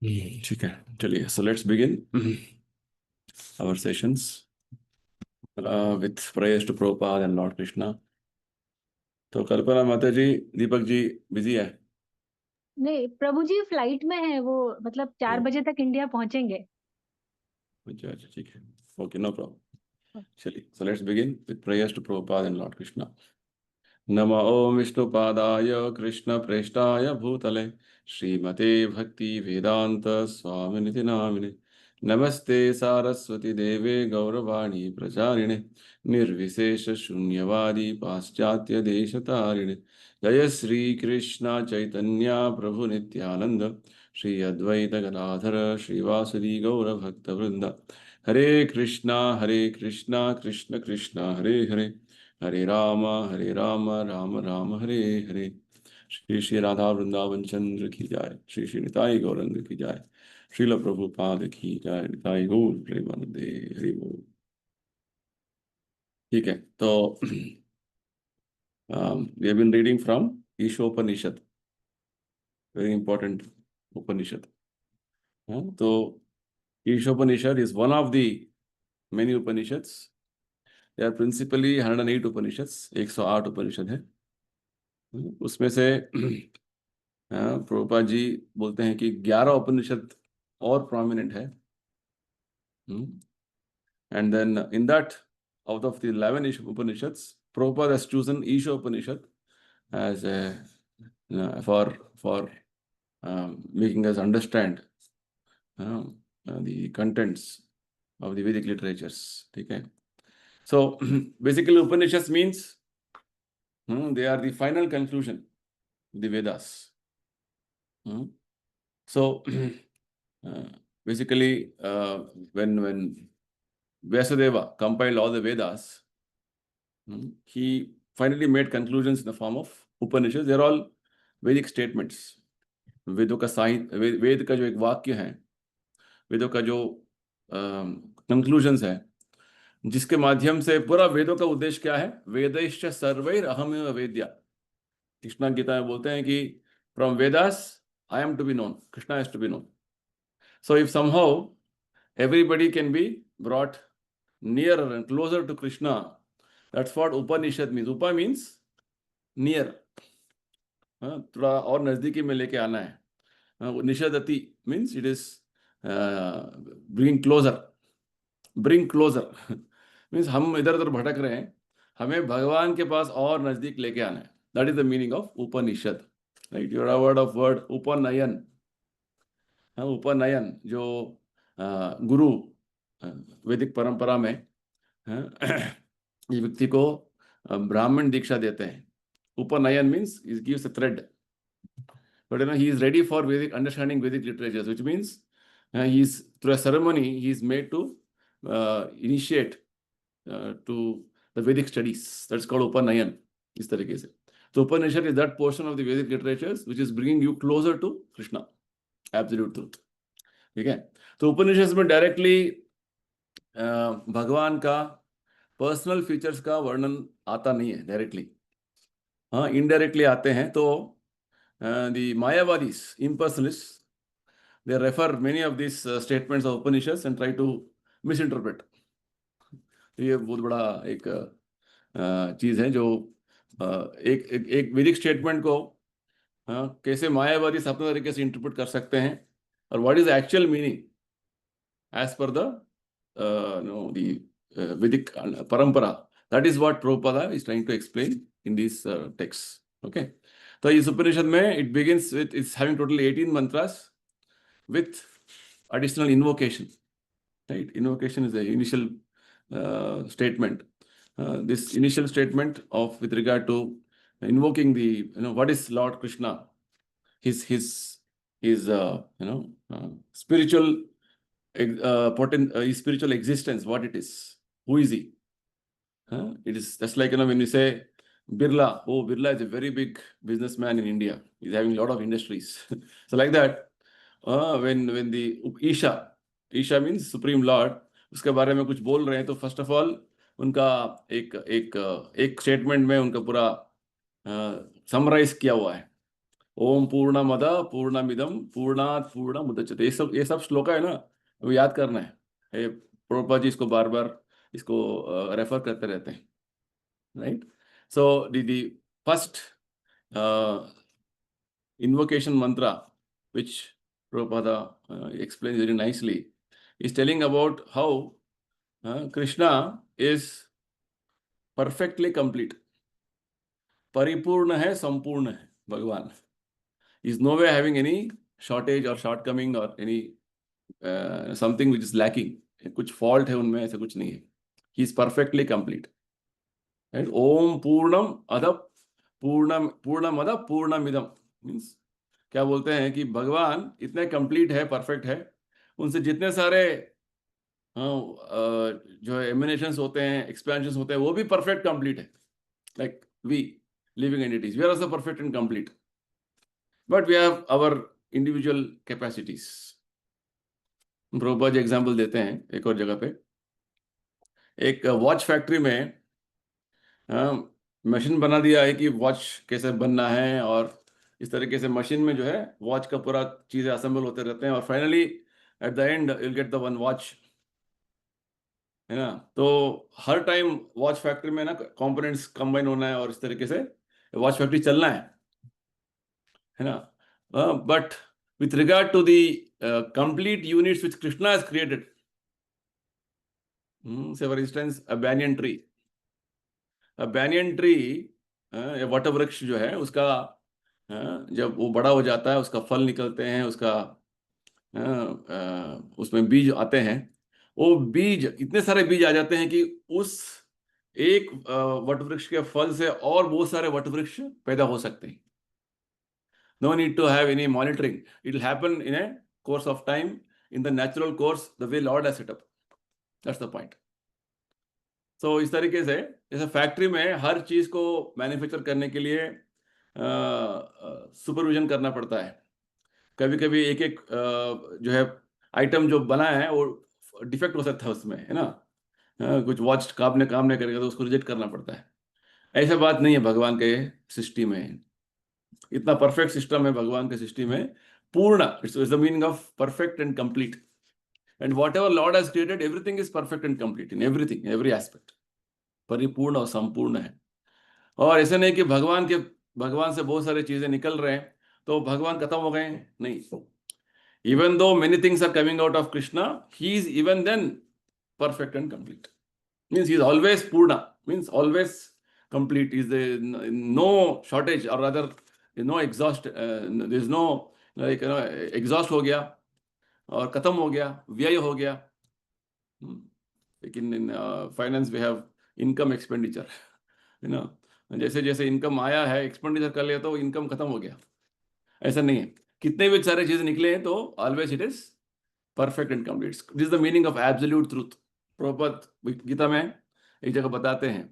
ठीक है, चलिए, so let's begin our sessions with prayers to Prabhupada and Lord Krishna. तो कल्पना माता जी, दीपक जी बिजी है? नहीं, प्रभु जी फ्लाइट में है वो। मतलब ओ, 4 बजे तक इंडिया पहुंचेंगे। अच्छा अच्छा, ठीक है, ओके, नो प्रॉब्लम। चलिए, so let's begin with prayers to Prabhupada and Lord Krishna. नमः ओम विष्णुपादाय कृष्ण प्रेष्ठाय भूतले श्रीमते भक्ति वेदांत स्वामिनिति नामिने। नमस्ते सारस्वती देवे गौरवाणी प्रचारिणे निर्विशेष शून्यवादी पाश्चात्य देशतारिणे। जय श्री कृष्ण चैतन्य प्रभु नित्यानंद श्री अद्वैत गदाधर श्रीवासुदी गौर भक्त वृंद। हरे कृष्णा कृष्ण कृष्ण हरे हरे, हरे राम राम राम हरे हरे। श्री श्री राधा वृंदावन चंद्र की जाय, श्री श्री निताई गौरंग की जाय, श्रील प्रभुपाद की जाय, निताई गौर प्रेमानंदे, हरि बोल। ठीक है, तो we have been reading from Ishopanishad, very important Upanishad. तो Ishopanishad is one of the many Upanishads. They are principally 108 Upanishads, 108 Upanishad है। उसमें से प्रभुपाद जी बोलते हैं कि 11 उपनिषद और प्रोमिनेंट है। And then in that, out of the 11 Upanishads, Prabhupada has chosen Isha Upanishad as for making us understand the contents of the Vedic literatures. ठीक है, so basically Upanishads means they are the final conclusion of the Vedas. So uh, basically, when Vyasadeva compiled all the Vedas, he finally made conclusions in the form of Upanishads. They're all Vedic statements. वेदों का साहित्य, वेद का जो एक वाक्य है, वेदों का जो कंक्लूजन्स है, जिसके माध्यम से पूरा वेदों का उद्देश्य क्या है? वेदैश्च सर्वैर अहमेव वेद्या। कृष्णा गीता में बोलते हैं कि from Vedas I am to be known, Krishna is to be known. So if somehow everybody can be brought nearer and closer to Krishna, that's what Upanishad means. Upa means near, थोड़ा और नजदीकी में लेके आना है। निषदति means it is bring closer, bring closer means हम इधर उधर भटक रहे हैं, हमें भगवान के पास और नजदीक लेके आना है। That is the meaning of Upanishad, right? Your word upanayana. उपनयन जो गुरु वैदिक परंपरा में ये व्यक्ति को ब्राह्मण दीक्षा देते हैं। उपनयन means gives a thread, but he is ready for Vedic understanding Vedic literatures, which means he is, through a ceremony, he is made to initiate to the Vedic studies. That's called Upanayan. इस तरीके से तो Upanishad is that portion of the Vedic literatures which is bringing you closer to Krishna, absolute truth. ठीक है, तो उपनिषद में directly भगवान का पर्सनल फीचर्स का वर्णन आता नहीं है डायरेक्टली, हाँ, इनडायरेक्टली आते हैं। तो the Mayavadis, impersonalists, they refer many of these statements of Upanishads and try to misinterpret. तो ये बहुत बड़ा एक चीज है जो एक वैदिक स्टेटमेंट को कैसे मायावादी अपने तरीके से इंटरप्रेट कर सकते हैं, और what is actual meaning as per the Vedic parampara. That is what Prabhupada is trying to explain in this text. Okay, तो इस उपनिषद में it begins with, it's having total 18 mantras with additional invocation, right? Invocation is the initial statement. This initial statement of with regard to invoking the, what is Lord Krishna, his spiritual his spiritual existence, what it is, who is he? It is just like, when you say Birla, oh, Birla is a very big businessman in India, he's having a lot of industries. So like that, when the Isha means supreme Lord, उसके बारे में कुछ बोल रहे हैं, तो first of all उनका एक स्टेटमेंट में उनका पूरा समराइज किया हुआ है। ओम पूर्णमद पूर्णमिदम पूर्णात् पूर्णमुदच्यते, ये सब श्लोक है ना, वो याद करना है। ये प्रभुपाद जी इसको बार बार इसको रेफर करते रहते हैं, right. So the first invocation mantra, which Prabhupada explains very nicely, is telling about how Krishna is perfectly complete. परिपूर्ण है, संपूर्ण है भगवान. He is nowhere having any shortage or shortcoming or any something which is lacking. कुछ fault है उनमें, ऐसा कुछ नहीं है. He is perfectly complete. Right? ओम पूर्णम अद पूर्णम पूर्णमद पूर्णमिदम मीन्स क्या बोलते हैं कि भगवान इतने कंप्लीट है, परफेक्ट है, उनसे जितने सारे जो एमिनेशंस होते हैं, एक्सपेंशंस होते हैं, वो भी परफेक्ट कंप्लीट है. Like we living entities, we are also perfect and complete, but we have our individual capacities. Prabhupada ji example देते हैं एक और जगह पे. एक वॉच फैक्ट्री में मशीन बना दिया है कि वॉच कैसे बनना है, और इस तरीके से मशीन में जो है वॉच का पूरा चीजें असेंबल होते रहते हैं, और finally at the end you get the one watch, है ना. तो हर टाइम वॉच फैक्ट्री में ना कंपोनेंट्स कंबाइन होना है, और इस तरीके से वॉच फैक्ट्री चलना है ना. But with regard to the complete units which Krishna has created, say for instance a banyan tree, वट वृक्ष जो है उसका जब वो बड़ा हो जाता है, उसका फल निकलते हैं, उसका उसमें बीज आते हैं. वो बीज, इतने सारे बीज आ जाते हैं कि उस एक वट वृक्ष के फल से और बहुत सारे वट वृक्ष पैदा हो सकते हैं. No need to have any monitoring, it will happen in a course of time, in the natural course, the way lord has set up. That's the point. So इस तरीके से जैसे फैक्ट्री में हर चीज को मैन्युफैक्चर करने के लिए सुपरविजन करना पड़ता है. कभी कभी एक एक जो है आइटम जो बना है वो डिफेक्ट हो सकता है उसमें, है ना. कुछ वॉच काम नहीं करेगा तो उसको रिजेक्ट करना पड़ता है. ऐसा बात नहीं है भगवान के सृष्टि में. इतना परफेक्ट सिस्टम है भगवान के सृष्टि में, पूर्ण. It's the meaning of perfect and complete. And what ever Lord has created, everything is perfect and complete in everything, every aspect. परिपूर्ण और संपूर्ण है. और ऐसे नहीं कि भगवान से बहुत सारी चीजें निकल रहे हैं तो भगवान खत्म हो गए, नहीं. Even though many things are coming out of Krishna, he is even then perfect and complete. Means he is always Purna, means always complete. Is there no shortage, or rather no exhaust. There is no like exhaust हो गया और खत्म हो गया, व्यय हो गया. लेकिन in finance we have income expenditure, है ना. जैसे जैसे इनकम आया है, एक्सपेंडिचर कर लिया तो इनकम खत्म हो गया. ऐसा नहीं है. कितने भी सारे चीजें निकले हैं तो always it is perfect and complete. This is the meaning of absolute truth. Prabhupada Gita में एक जगह बताते हैं,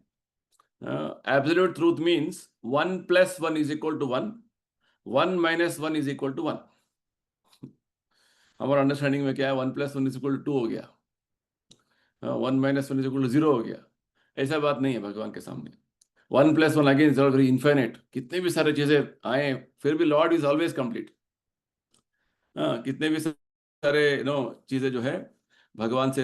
absolute truth means 1 + 1 is equal to 1, 1 - 1 is equal to 1. हमारा अंडरस्टैंडिंग में क्या है, 1 + 1 इज इक्वल टू 2 हो गया, 1 - 1 इज इक्वल टू 0 हो गया. ऐसा बात नहीं है भगवान के सामने. 1 + 1 अगेन इज वेरी इन्फिनिट. कितने भी सारे चीजें आए फिर भी लॉर्ड इज ऑलवेज कंप्लीट. कितने भी सारे चीजें जो है भगवान से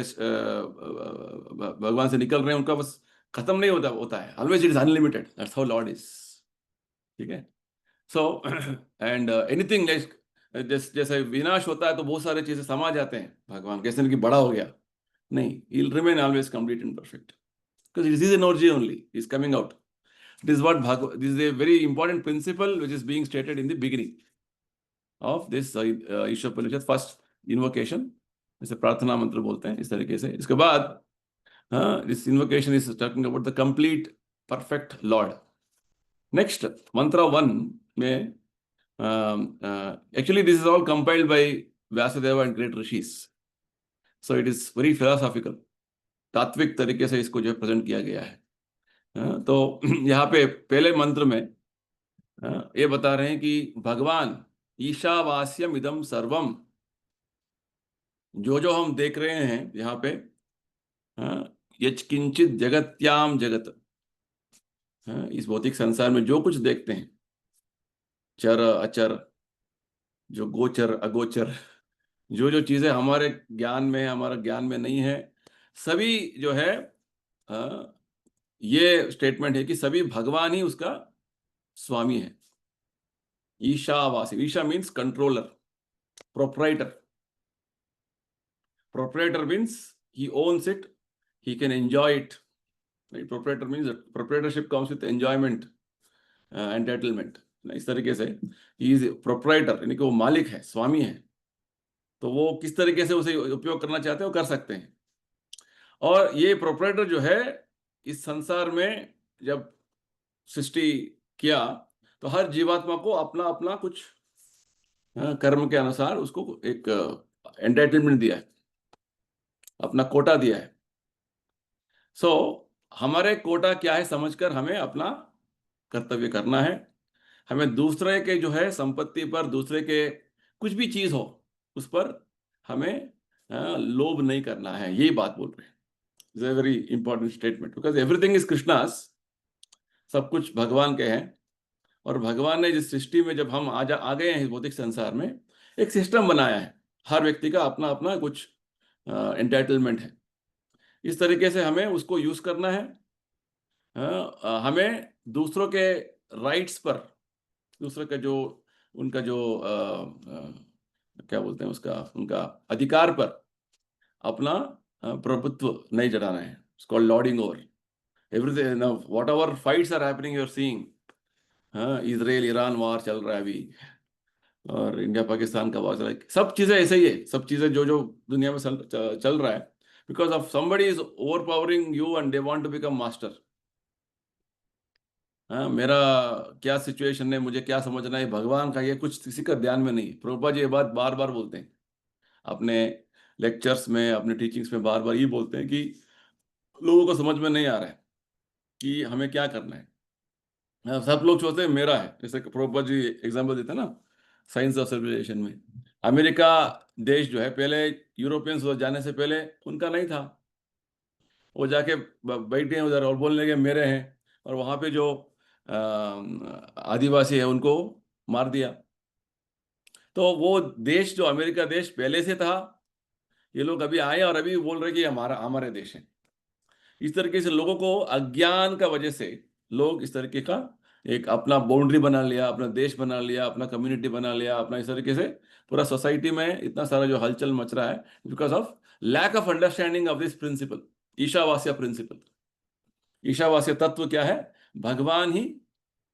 निकल रहे हैं, उनका बस खत्म नहीं होता है. Always it is unlimited. That's how Lord is. ठीक है. सो एंड एनीथिंग जैसे विनाश होता है तो बहुत सारे चीजें समा जाते हैं. भगवान कैसे नहीं कि बड़ा हो गया, नहीं. He will remain always complete and perfect because it is energy only is coming out. This is a very important principle which is being stated in the beginning of this ईश्वर परिषद फर्स्ट इन्वोकेशन. इसे प्रार्थना मंत्र बोलते हैं इस तरीके से. इसके बाद this invocation is talking about the complete perfect Lord. Next mantra 1 में actually this is all compiled by Vyasadeva and great rishis. So it is very philosophical, तात्विक तरीके से इसको जो है प्रेजेंट किया गया है. तो यहाँ पे पहले मंत्र में ये बता रहे हैं कि भगवान ईशावास्यम इदम सर्वम, जो जो हम देख रहे हैं यहाँ पे, यत्किंचित जगत्याम जगत, इस भौतिक संसार में जो कुछ देखते हैं चर अचर, जो गोचर अगोचर, जो जो चीजें हमारे ज्ञान में है, हमारा ज्ञान में नहीं है, सभी जो है, अ, ये स्टेटमेंट है कि सभी भगवान ही उसका स्वामी है। ईशावासी, isha means controller, proprietor. Proprietor means he owns it, he can enjoy it. Right? Proprietor means that proprietorship comes with enjoyment, entitlement. इस तरीके से he is a proprietor, यानी कि वो मालिक है, स्वामी है। तो वो किस तरीके से उसे उपयोग करना चाहते हैं वो कर सकते हैं। और ये प्रोपराइटर जो है, इस संसार में जब सृष्टि किया तो हर जीवात्मा को अपना अपना कुछ कर्म के अनुसार उसको एक एंटाइटलमेंट दिया है, अपना कोटा दिया है। सो हमारे कोटा क्या है समझकर हमें अपना कर्तव्य करना है। हमें दूसरे के जो है संपत्ति पर, दूसरे के कुछ भी चीज हो उस पर हमें लोभ नहीं करना है, यही बात बोल रहे हैं। It's a very important statement, because everything is Krishna's, सब कुछ भगवान के हैं। और भगवान ने जिस सृष्टि में जब हम आ गए हैं इस भौतिक संसार में, एक सिस्टम बनाया है, हर व्यक्ति का अपना अपना कुछ एंटाइटलमेंट है। इस तरीके से हमें उसको यूज करना है। हमें दूसरों के राइट्स पर, दूसरों का जो उनका जो क्या बोलते हैं उसका, उनका अधिकार पर अपना प्रभुत्व नहीं जताना है। It's called lording over everything. Whatever fights are happening, you are seeing, Israel Iran war चल रहा है अभी, और इंडिया पाकिस्तान का वार चल रहा है, सब चीजें ऐसे ही है। सब चीजें जो जो दुनिया में चल रहा है, because of somebody is overpowering you and they want to become master. हाँ, मेरा क्या सिचुएशन है, मुझे क्या समझना है, भगवान का ये कुछ किसी का ध्यान में नहीं। प्रभुपाद जी ये बात बार बार बोलते हैं अपने लेक्चर्स में, अपने टीचिंग्स में, बार बार ये बोलते हैं कि लोगों को समझ में नहीं आ रहा है कि हमें क्या करना है। हाँ, सब लोग सोचते हैं मेरा है, जैसे कि प्रभुपाद जी एग्जाम्पल देते हैं ना साइंस ऑफ सिविलाइजेशन में। अमेरिका देश जो है, पहले यूरोपियंस जाने से पहले उनका नहीं था। वो जाके बैठे हैं उधर और बोलने लगे मेरे हैं, और वहां पे जो आदिवासी है उनको मार दिया। तो वो देश जो अमेरिका देश पहले से था, ये लोग अभी आए और अभी बोल रहे कि हमारा हमारे देश है। इस तरीके से लोगों को अज्ञान का वजह से लोग इस तरीके का एक अपना बाउंड्री बना लिया, अपना देश बना लिया, अपना कम्युनिटी बना लिया, अपना इस तरीके से पूरा सोसाइटी में इतना सारा जो हलचल मच रहा है, because of lack of understanding of this principle, Ishavasya principle. Ishavasya तत्व क्या है? भगवान ही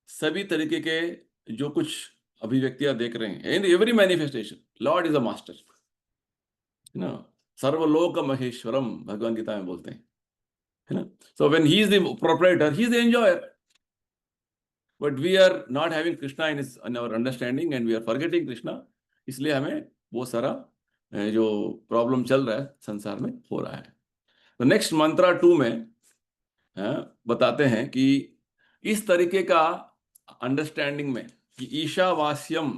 सभी तरीके के जो कुछ अभिव्यक्तियां देख रहे हैं, in every manifestation Lord is a master, है ना। सर्वलोक महेश्वरम भगवान गीता में बोलते हैं, है ना। So when he is the proprietor, he is the enjoyer, but we are not having Krishna in our understanding and we are forgetting Krishna. इसलिए हमें वो सारा जो प्रॉब्लम चल रहा है संसार में हो रहा है। तो नेक्स्ट मंत्रा 2 में बताते हैं कि इस तरीके का अंडरस्टैंडिंग में कि ईशावास्यम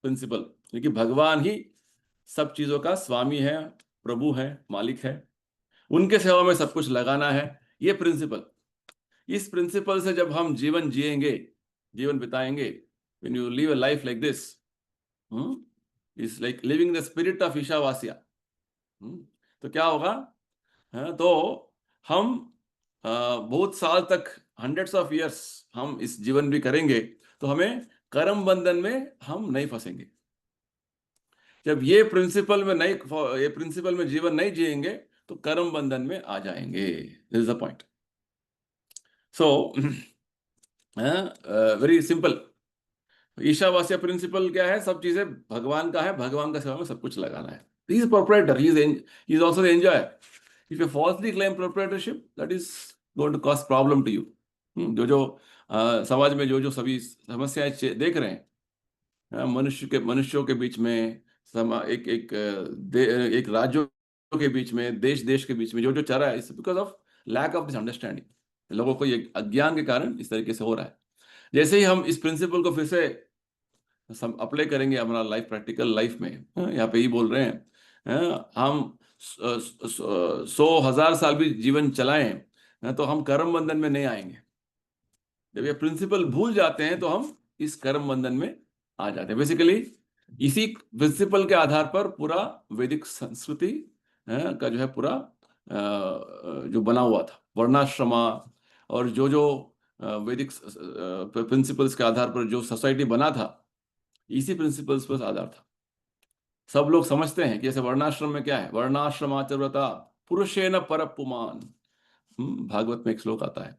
प्रिंसिपल, क्योंकि भगवान ही सब चीजों का स्वामी है, प्रभु है, मालिक है, उनके सेवा में सब कुछ लगाना है, ये प्रिंसिपल। इस प्रिंसिपल से जब हम जीवन जिएंगे, जीवन बिताएंगे, when you live a life like this, is like living the spirit of Ishavasya. तो क्या होगा? तो हम बहुत साल तक, हंड्रेड्स ऑफ इयर्स हम इस जीवन भी करेंगे, तो हमें कर्म बंधन में हम नहीं फंसेंगे। जब ये प्रिंसिपल में जीवन नहीं जिएंगे तो कर्म बंधन में आ जाएंगे। This is the point. So very simple. Ishavasya principle क्या है? सब चीजें भगवान का है, भगवान का सेवा में सब कुछ लगाना है। He is proprietor, he is also the enjoyer. If you falsely claim proprietorship, that is going to cause problem to you. जो जो समाज में जो जो सभी समस्याएं देख रहे हैं, मनुष्यों के बीच में, एक राज्यों के बीच में, देश के बीच में जो जो चल रहा है, it's because of lack of this understanding. लोगों को ये अज्ञान के कारण इस तरीके से हो रहा है। जैसे ही हम इस प्रिंसिपल को फिर से अप्लाई करेंगे हमारा लाइफ, प्रैक्टिकल लाइफ में, यहाँ पे ही बोल रहे हैं, हम 100,000 साल भी जीवन चलाएं तो हम कर्म बंधन में नहीं आएंगे। जब ये प्रिंसिपल भूल जाते हैं तो हम इस कर्म बंधन में आ जाते हैं। बेसिकली इसी प्रिंसिपल के आधार पर पूरा वैदिक संस्कृति का जो है पूरा जो बना हुआ था, वर्णाश्रमा और जो जो वैदिक प्रिंसिपल्स के आधार पर जो सोसाइटी बना था, इसी प्रिंसिपल्स पर आधार था। सब लोग समझते हैं कि जैसे वर्णाश्रम में क्या है, वर्णाश्रमाचरता पुरुषेण पर पुमान, भागवत में एक श्लोक आता है।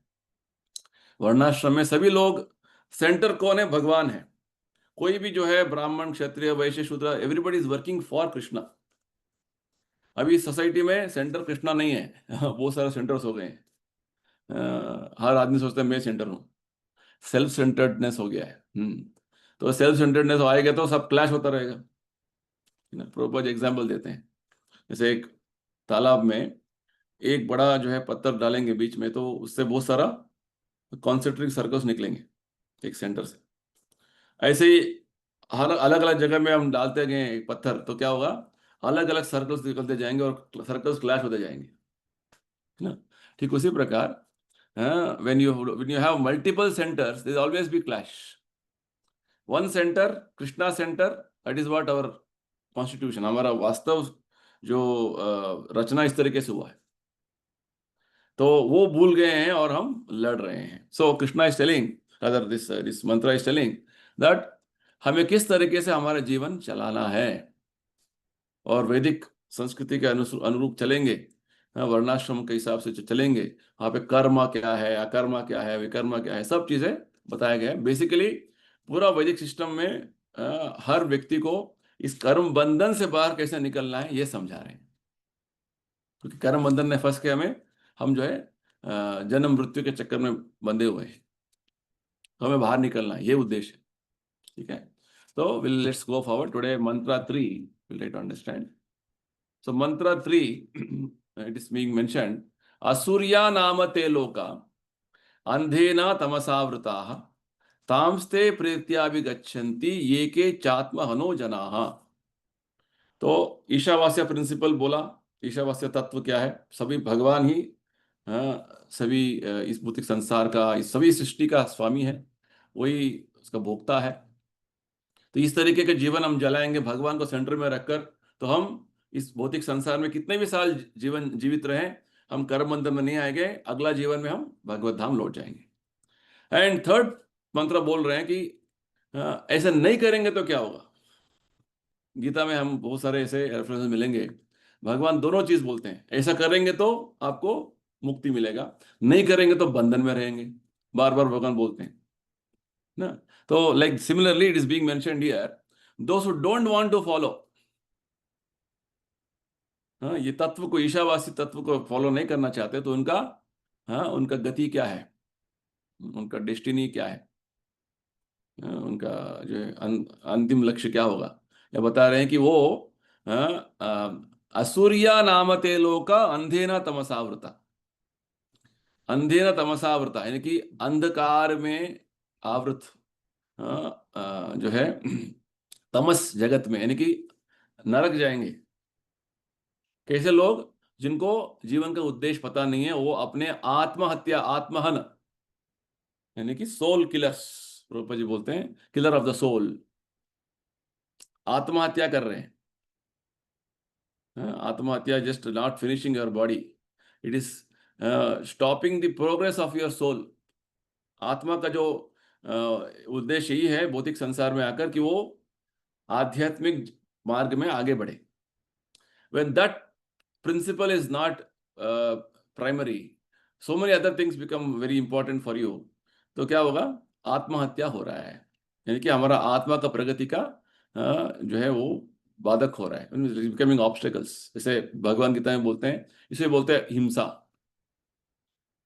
वर्णाश्रम में सभी लोग, सेंटर कौन है? भगवान है। कोई भी जो है ब्राह्मण, क्षत्रिय, वैश्य, शूद्र, everybody is working for Krishna. अभी सोसाइटी में सेंटर कृष्णा नहीं है, बहुत सारे सेंटर्स हो गए हैं। हर आदमी सोचता है मैं सेंटर हूँ, सेल्फ सेंटर्डनेस हो गया है। तो सेल्फ सेंटर्डनेस आएगा तो सब क्लैश होता रहेगा। प्रॉपर एग्जाम्पल देते हैं, जैसे एक तालाब में एक बड़ा जो है पत्थर डालेंगे बीच में, तो उससे बहुत सारा कॉन्सेंट्रिक सर्कल्स निकलेंगे एक सेंटर से। ऐसे ही हर अलग अलग जगह में हम डालते गए एक पत्थर, तो क्या होगा, अलग अलग सर्कल्स निकलते जाएंगे और सर्कल्स क्लैश होते जाएंगे, है ना। ठीक उसी प्रकार when you have multiple centers, there will always be clash. One center, Krishna center, that is what our constitution, हमारा वास्तव जो रचना इस तरीके से हुआ है, तो वो भूल गए हैं और हम लड़ रहे हैं। So Krishna is telling, other this mantra is telling that हमें किस तरीके से हमारा जीवन चलाना है, और वैदिक संस्कृति के अनुरूप चलेंगे, वर्णाश्रम के हिसाब से चलेंगे। वहाँ पे कर्म क्या है, अकर्म क्या है, विकर्म क्या है, सब चीजें बताया गया है। बेसिकली पूरा वैदिक सिस्टम में हर व्यक्ति को इस कर्म बंधन से बाहर कैसे निकलना है ये समझा रहे हैं, क्योंकि कर्म बंधन ने फंस के हम जो है जन्म मृत्यु के चक्कर में बंधे हुए हैं, तो हमें बाहर निकलना है, ये उद्देश्य है। ठीक है, तो लेट्स गो फॉरवर्ड। टुडे मंत्र 3 विल ट्राई टू अंडरस्टैंड। सो मंत्र 3 it is being mentioned, asurya namate loka अंधेना तमसावृताः तांस्ते प्रेत्याभिगच्छन्ति ये के चात्महनो जनाः। तो ईशावास्य प्रिंसिपल बोला, ईशावास्य तत्व क्या है? सभी भगवान ही सभी इस भौतिक संसार का, इस सभी सृष्टि का स्वामी है, वही उसका भोक्ता है। तो इस तरीके के जीवन हम जलाएंगे भगवान को सेंटर में रखकर, तो हम इस भौतिक संसार में कितने भी साल जीवन जीवित रहें, हम कर्म बंधन में नहीं आएंगे, अगला जीवन में हम भगवत धाम लौट जाएंगे। एंड थर्ड मंत्र बोल रहे हैं कि ऐसा नहीं करेंगे तो क्या होगा। गीता में हम बहुत सारे ऐसे रेफरेंसेस मिलेंगे, भगवान दोनों चीज बोलते हैं, ऐसा करेंगे तो आपको मुक्ति मिलेगा, नहीं करेंगे तो बंधन में रहेंगे, बार बार भगवान बोलते हैं ना। तो like similarly it is being mentioned here, those who don't want to follow, ये तत्व को, ईशावासी तत्व को फॉलो नहीं करना चाहते, तो उनका गति क्या है, उनका डेस्टिनी क्या है, उनका जो है अंतिम लक्ष्य क्या होगा, ये बता रहे हैं कि वो असूर्या नामते लोका अंधेना तमसावृता, अंधेना तमसावृता यानी कि अंधकार में आवृत जो है तमस जगत में, यानी कि नरक जाएंगे। कैसे लोग? जिनको जीवन का उद्देश्य पता नहीं है, वो अपने आत्महत्या, आत्महन यानी कि सोल किलर्स, प्रभुपाद जी बोलते हैं किलर ऑफ द सोल, आत्महत्या कर रहे हैं। आत्महत्या just not finishing your body, it is stopping the progress of your soul. आत्मा का जो उद्देश्य यही है भौतिक संसार में आकर कि वो आध्यात्मिक मार्ग में आगे बढ़े। When that principle is not primary, so many other things become very important for you. तो क्या होगा? आत्महत्या हो रहा है, यानी कि हमारा आत्मा का प्रगति का जो है वो बाधक हो रहा है, बिकमिंग ऑब्स्टेकल्स। जैसे भगवान गीता में बोलते हैं, इसे बोलते हैं हिंसा।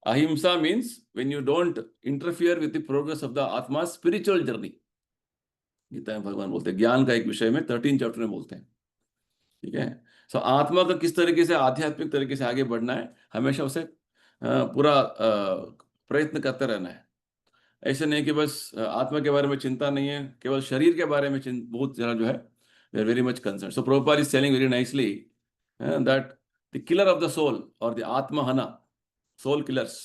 अहिंसा means when you don't interfere with the progress of the आत्मा स्पिरिचुअल जर्नी। गीता में भगवान बोलते हैं, ज्ञान का एक विषय में 13 चैप्टर में बोलते हैं। ठीक है, सो आत्मा का किस तरीके से आध्यात्मिक तरीके से आगे बढ़ना है, हमेशा उसे पूरा प्रयत्न करते रहना है। ऐसे नहीं कि बस आत्मा के बारे में चिंता नहीं है, केवल शरीर के बारे में बहुत ज़्यादा जो है we are very much concern. So Prabhupada is telling very nicely that the killer of the soul और द आत्महना, सोल किलर्स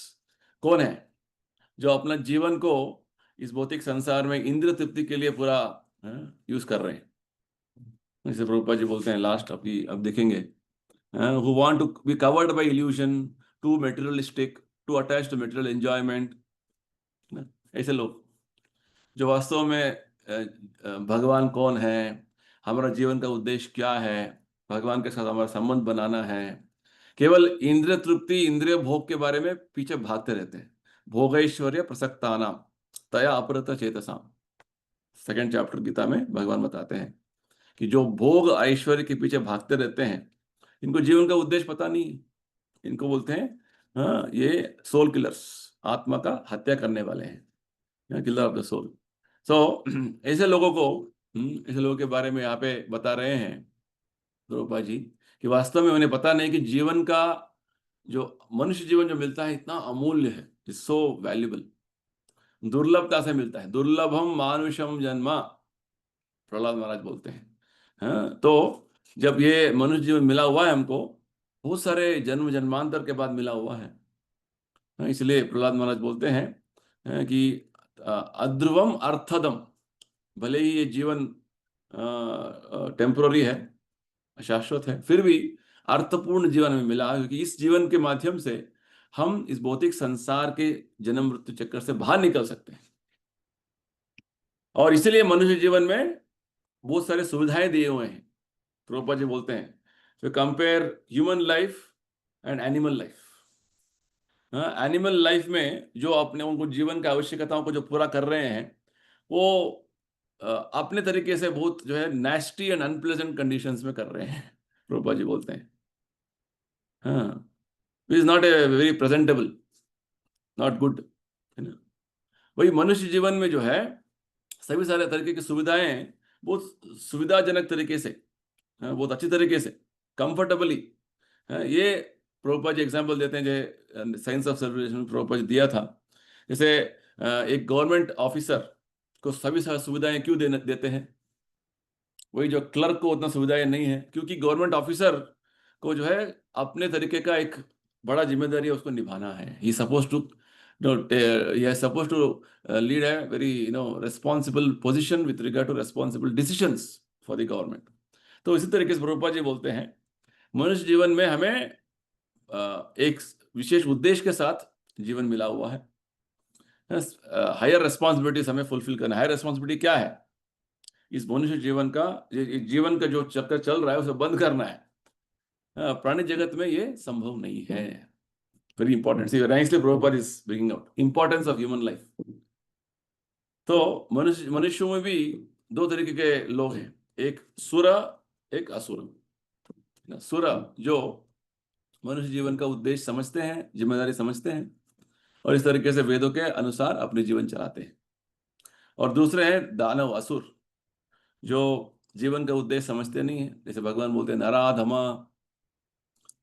कौन है? जो अपना जीवन को इस भौतिक संसार में इंद्रिय तृप्ति के लिए पूरा यूज कर रहे हैं। जैसे प्रभुपाद जी बोलते हैं लास्ट, अभी अब देखेंगे, who want to be covered by illusion, too materialistic, too attached to material enjoyment, ऐसे लोग जो वास्तव में भगवान कौन है, हमारा जीवन का उद्देश्य क्या है, भगवान के साथ हमारा संबंध बनाना है, केवल इंद्रिय तृप्ति, इंद्रिय भोग के बारे में पीछे भागते रहते हैं। भोगैश्वर्य प्रसक्तानाम तया अपरत चेतसाम, सेकंड चैप्टर गीता में भगवान बताते हैं कि जो भोग ऐश्वर्य के पीछे भागते रहते हैं, इनको जीवन का उद्देश्य पता नहीं है। इनको बोलते हैं हाँ, ये सोल किलर्स, आत्मा का हत्या करने वाले हैं, किलर ऑफ द सोल। सो ऐसे लोगों को, ऐसे लोगों के बारे में यहाँ पे बता रहे हैं प्रभुपाद जी कि वास्तव में उन्हें पता नहीं कि जीवन का जो मनुष्य जीवन जो मिलता है इतना अमूल्य है, इज सो वैल्यूबल, दुर्लभता से मिलता है। दुर्लभम मानुषम जन्मा, प्रहलाद महाराज बोलते हैं। हाँ, तो जब ये मनुष्य जीवन मिला हुआ है हमको, बहुत सारे जन्म जन्मांतर के बाद मिला हुआ है। हाँ, इसलिए प्रहलाद महाराज बोलते हैं कि अध्रुवम अर्थदम, भले ही ये जीवन टेम्पोररी है, शाश्वत है, फिर भी अर्थपूर्ण जीवन में मिला, क्योंकि इस जीवन के माध्यम से हम इस भौतिक संसार के जन्म मृत्यु चक्कर से बाहर निकल सकते हैं। और इसलिए मनुष्य जीवन में बहुत सारे सुविधाएं दिए हुए हैं। प्रभुपाद जी बोलते हैं तो compare human life and animal life. Animal life में जो अपने उनको जीवन की आवश्यकताओं को जो पूरा कर रहे हैं, वो अपने तरीके से बहुत जो है नेस्टी एंड अनप्लेजेंट कंडीशंस में कर रहे हैं। प्रभुपाद जी बोलते हैं हाँ, is not a very presentable, not good, है ना। वही मनुष्य जीवन में जो है सभी सारे तरीके की सुविधाएं बहुत सुविधाजनक तरीके से, बहुत अच्छी तरीके से, कंफर्टेबली, ये प्रभुपाद जी एग्जाम्पल देते हैं जो science of civilisation Prabhupada ji दिया था। जैसे एक गवर्नमेंट ऑफिसर को सभी सारी सुविधाएं क्यों देते हैं? वही जो क्लर्क को उतना सुविधाएं नहीं है, क्योंकि गवर्नमेंट ऑफिसर को जो है अपने तरीके का एक बड़ा जिम्मेदारी है, उसको निभाना है। He suppose to suppose to lead a very responsible position with regard to responsible decisions for the government। तो इसी तरीके से प्रभुपाद जी बोलते हैं मनुष्य जीवन में हमें एक विशेष उद्देश्य के साथ जीवन मिला हुआ है। हायर रेस्पॉन्सिबिलिटीज हमें फुलफिल करना है। हायर रेस्पॉन्सिबिलिटी क्या है? इस मनुष्य जीवन का, जीवन का जो चक्कर चल रहा है उसे बंद करना है। प्राणी जगत में ये संभव नहीं है। वेरी इंपॉर्टेंट, इसलिए Prabhupada is bringing out importance of human life. तो मनुष्यों में भी दो तरीके के लोग हैं, एक सुर, एक असुर। सुर जो मनुष्य जीवन का उद्देश्य समझते हैं, जिम्मेदारी समझते हैं, और इस तरीके से वेदों के अनुसार अपने जीवन चलाते हैं। और दूसरे हैं दानव, असुर, जो जीवन का उद्देश्य समझते नहीं है। जैसे भगवान बोलते हैं नराधमा,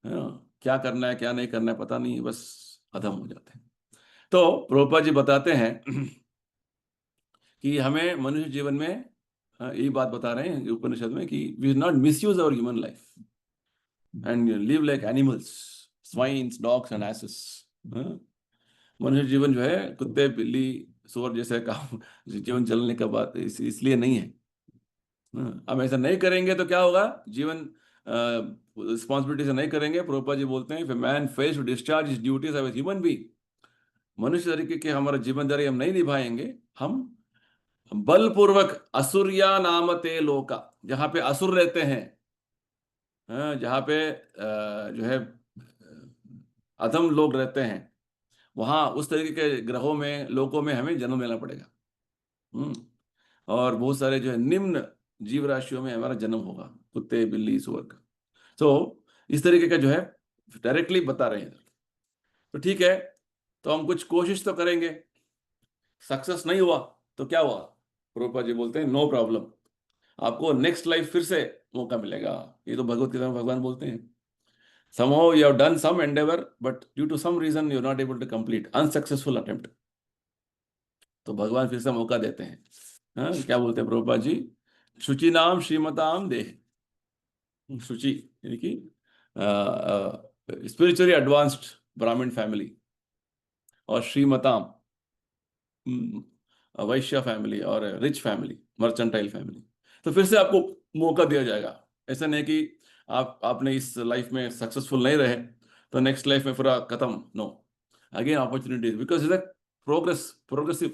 क्या करना है क्या नहीं करना है पता नहीं है, बस अधम हो जाते हैं। तो प्रभुपाद जी बताते हैं कि हमें मनुष्य जीवन में यही बात बता रहे हैं उपनिषद में कि we not misuse our human life and live like animals, swines, dogs and asses. मनुष्य जीवन जो है कुत्ते, बिल्ली, सुअर जैसे काम जीवन चलने का बात इसलिए नहीं है। हम ऐसा नहीं करेंगे तो क्या होगा? जीवन रिस्पॉन्सिबिलिटी से नहीं करेंगे। प्रभुपाद जी बोलते हैं, if a man fails to discharge his duties as a human being, मनुष्य तरीके के हमारा जीवनदारी हम नहीं निभाएंगे, हम बलपूर्वक असुरिया नामते लोका, जहां पे असुर रहते हैं, जहां पे जो है अधम लोग रहते हैं, वहां उस तरीके के ग्रहों में, लोकों में हमें जन्म लेना पड़ेगा। और बहुत सारे जो है निम्न जीव राशियों में हमारा जन्म होगा, कुत्ते, बिल्ली, सुअर का। तो इस तरीके का जो है डायरेक्टली बता रहे हैं। तो ठीक है, तो हम कुछ कोशिश तो करेंगे, सक्सेस नहीं हुआ तो क्या हुआ? प्रभुपाद जी बोलते हैं नो प्रॉब्लम, आपको नेक्स्ट लाइफ फिर से मौका मिलेगा। ये तो भगवत गीता में भगवान बोलते हैं, somehow you have done some endeavor but due to some reason you're not able to complete, unsuccessful attempt, तो भगवान फिर से मौका देते हैं। क्या बोलते हैं प्रभुपाद जी? शुचि नाम श्रीमताम देह, शुचि यानी कि स्पिरिचुअली एडवांस्ड ब्राह्मण फैमिली, और श्रीमताम वैश्य फैमिली और रिच फैमिली, मर्चेंटाइल फैमिली, तो फिर से आपको मौका दिया जाएगा। ऐसा नहीं कि आपने इस लाइफ में सक्सेसफुल नहीं रहे तो नेक्स्ट लाइफ में पूरा खत्म, no, again opportunities, because is progressive.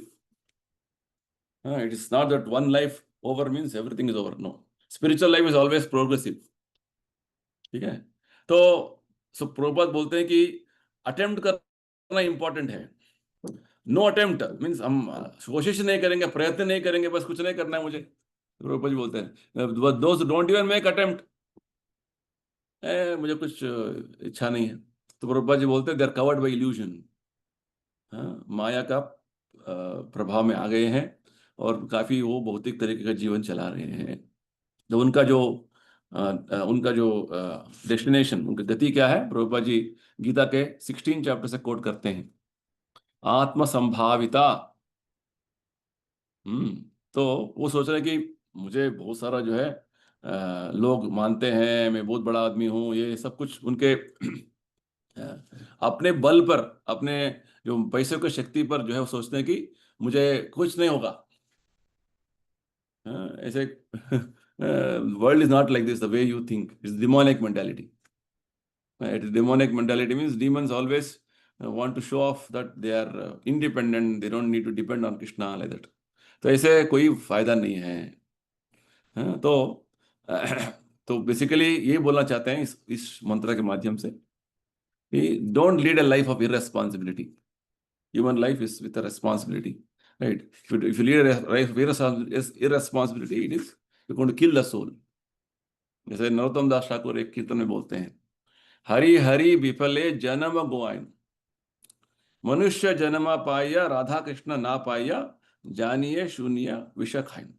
It is not that one life over means everything is over, no, spiritual life is always progressive. ठीक है, तो सो प्रभुपाद बोलते हैं कि अटेम्प्ट करना इंपॉर्टेंट है। नो अटेम्प्ट मीन्स हम कोशिश नहीं करेंगे, प्रयत्न नहीं करेंगे, बस कुछ नहीं करना है मुझे, प्रभुपाद जी बोलते हैं दोस्त डोंट इवन मेक अटेम्प्ट, मुझे कुछ इच्छा नहीं है, तो प्रभुपाद जी बोलते हैं they are covered by illusion. माया का प्रभाव में आ गए हैं और काफी वो भौतिक तरीके का जीवन चला रहे हैं। तो उनका जो डेस्टिनेशन, उनकी गति क्या है, प्रभुपाद जी गीता के 16 चैप्टर से कोट करते हैं, आत्म संभाविता। तो वो सोच रहे हैं कि मुझे बहुत सारा जो है लोग मानते हैं मैं बहुत बड़ा आदमी हूँ, ये सब कुछ उनके अपने बल पर, अपने जो पैसे की शक्ति पर जो है वो सोचते हैं कि मुझे कुछ नहीं होगा। ऐसे world is not like this, the way you think, it's demonic mentality. It is demonic mentality, means demons always want to show off that they are independent, they don't need to depend on Krishna, like that. तो ऐसे कोई फायदा नहीं है। तो तो basically ये बोलना चाहते हैं इस मंत्र के माध्यम से कि don't lead a life of irresponsibility. Human life is with a responsibility, right? If you lead a life of irresponsibility, it is you going to kill the soul. जैसे नरोत्तम दास ठाकुर एक कीर्तन में बोलते हैं, हरि हरि विफले जन्म गोआइन, मनुष्य जन्म पाया राधा कृष्ण ना पाया, जानिए शून्य विष खाइन।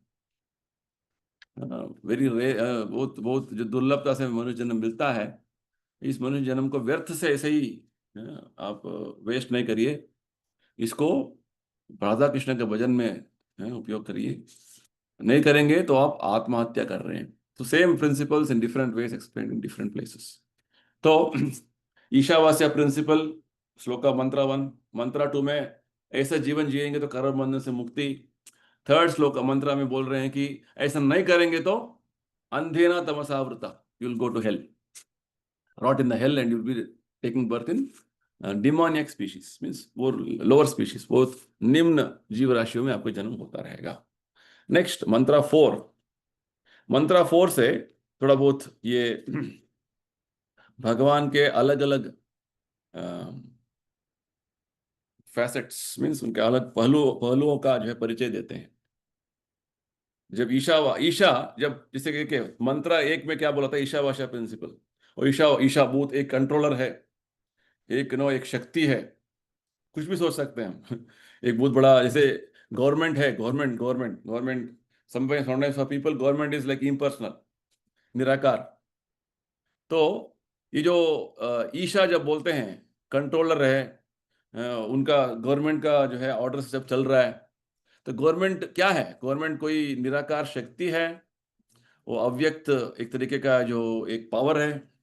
वेरी रे बहुत बहुत जो दुर्लभता से मनुष्य जन्म मिलता है, इस मनुष्य जन्म को व्यर्थ से ऐसे ही आप वेस्ट नहीं करिए, इसको राधा कृष्ण के भजन में उपयोग करिए। नहीं करेंगे तो आप आत्महत्या कर रहे हैं। तो same principles in different ways explain in different places. तो ईशावास्य प्रिंसिपल, श्लोका मंत्र 1, मंत्र 2 में ऐसा जीवन जिएंगे तो कर्म बंधन से मुक्ति। थर्ड श्लोक मंत्र में बोल रहे हैं कि ऐसा नहीं करेंगे तो अंधेना तमसावृता, you will go to hell, rot in the hell, and you'll be taking birth in demoniac species, means वो लोअर स्पीशीज, बहुत निम्न जीव राशियों में आपको जन्म होता रहेगा। नेक्स्ट मंत्र 4, मंत्र 4 से थोड़ा बहुत ये भगवान के अलग अलग फैसेट्स, मीन्स उनके अलग पहलुओं का जो है परिचय देते हैं। जब ईशा जब जैसे कि मंत्र 1 में क्या बोला था, ईशावास्य प्रिंसिपल, और ईशाभूत एक कंट्रोलर है, एक शक्ति है, कुछ भी सोच सकते हैं हम। एक बहुत बड़ा जैसे गवर्नमेंट है, government sometimes for people government is like impersonal, निराकार। तो ये जो ईशा जब बोलते हैं कंट्रोलर है, उनका गवर्नमेंट का जो है ऑर्डर जब चल रहा है, तो गवर्नमेंट क्या है? गवर्नमेंट कोई निराकार शक्ति है, वो अव्यक्त एक तरीके का जो एक पावर है,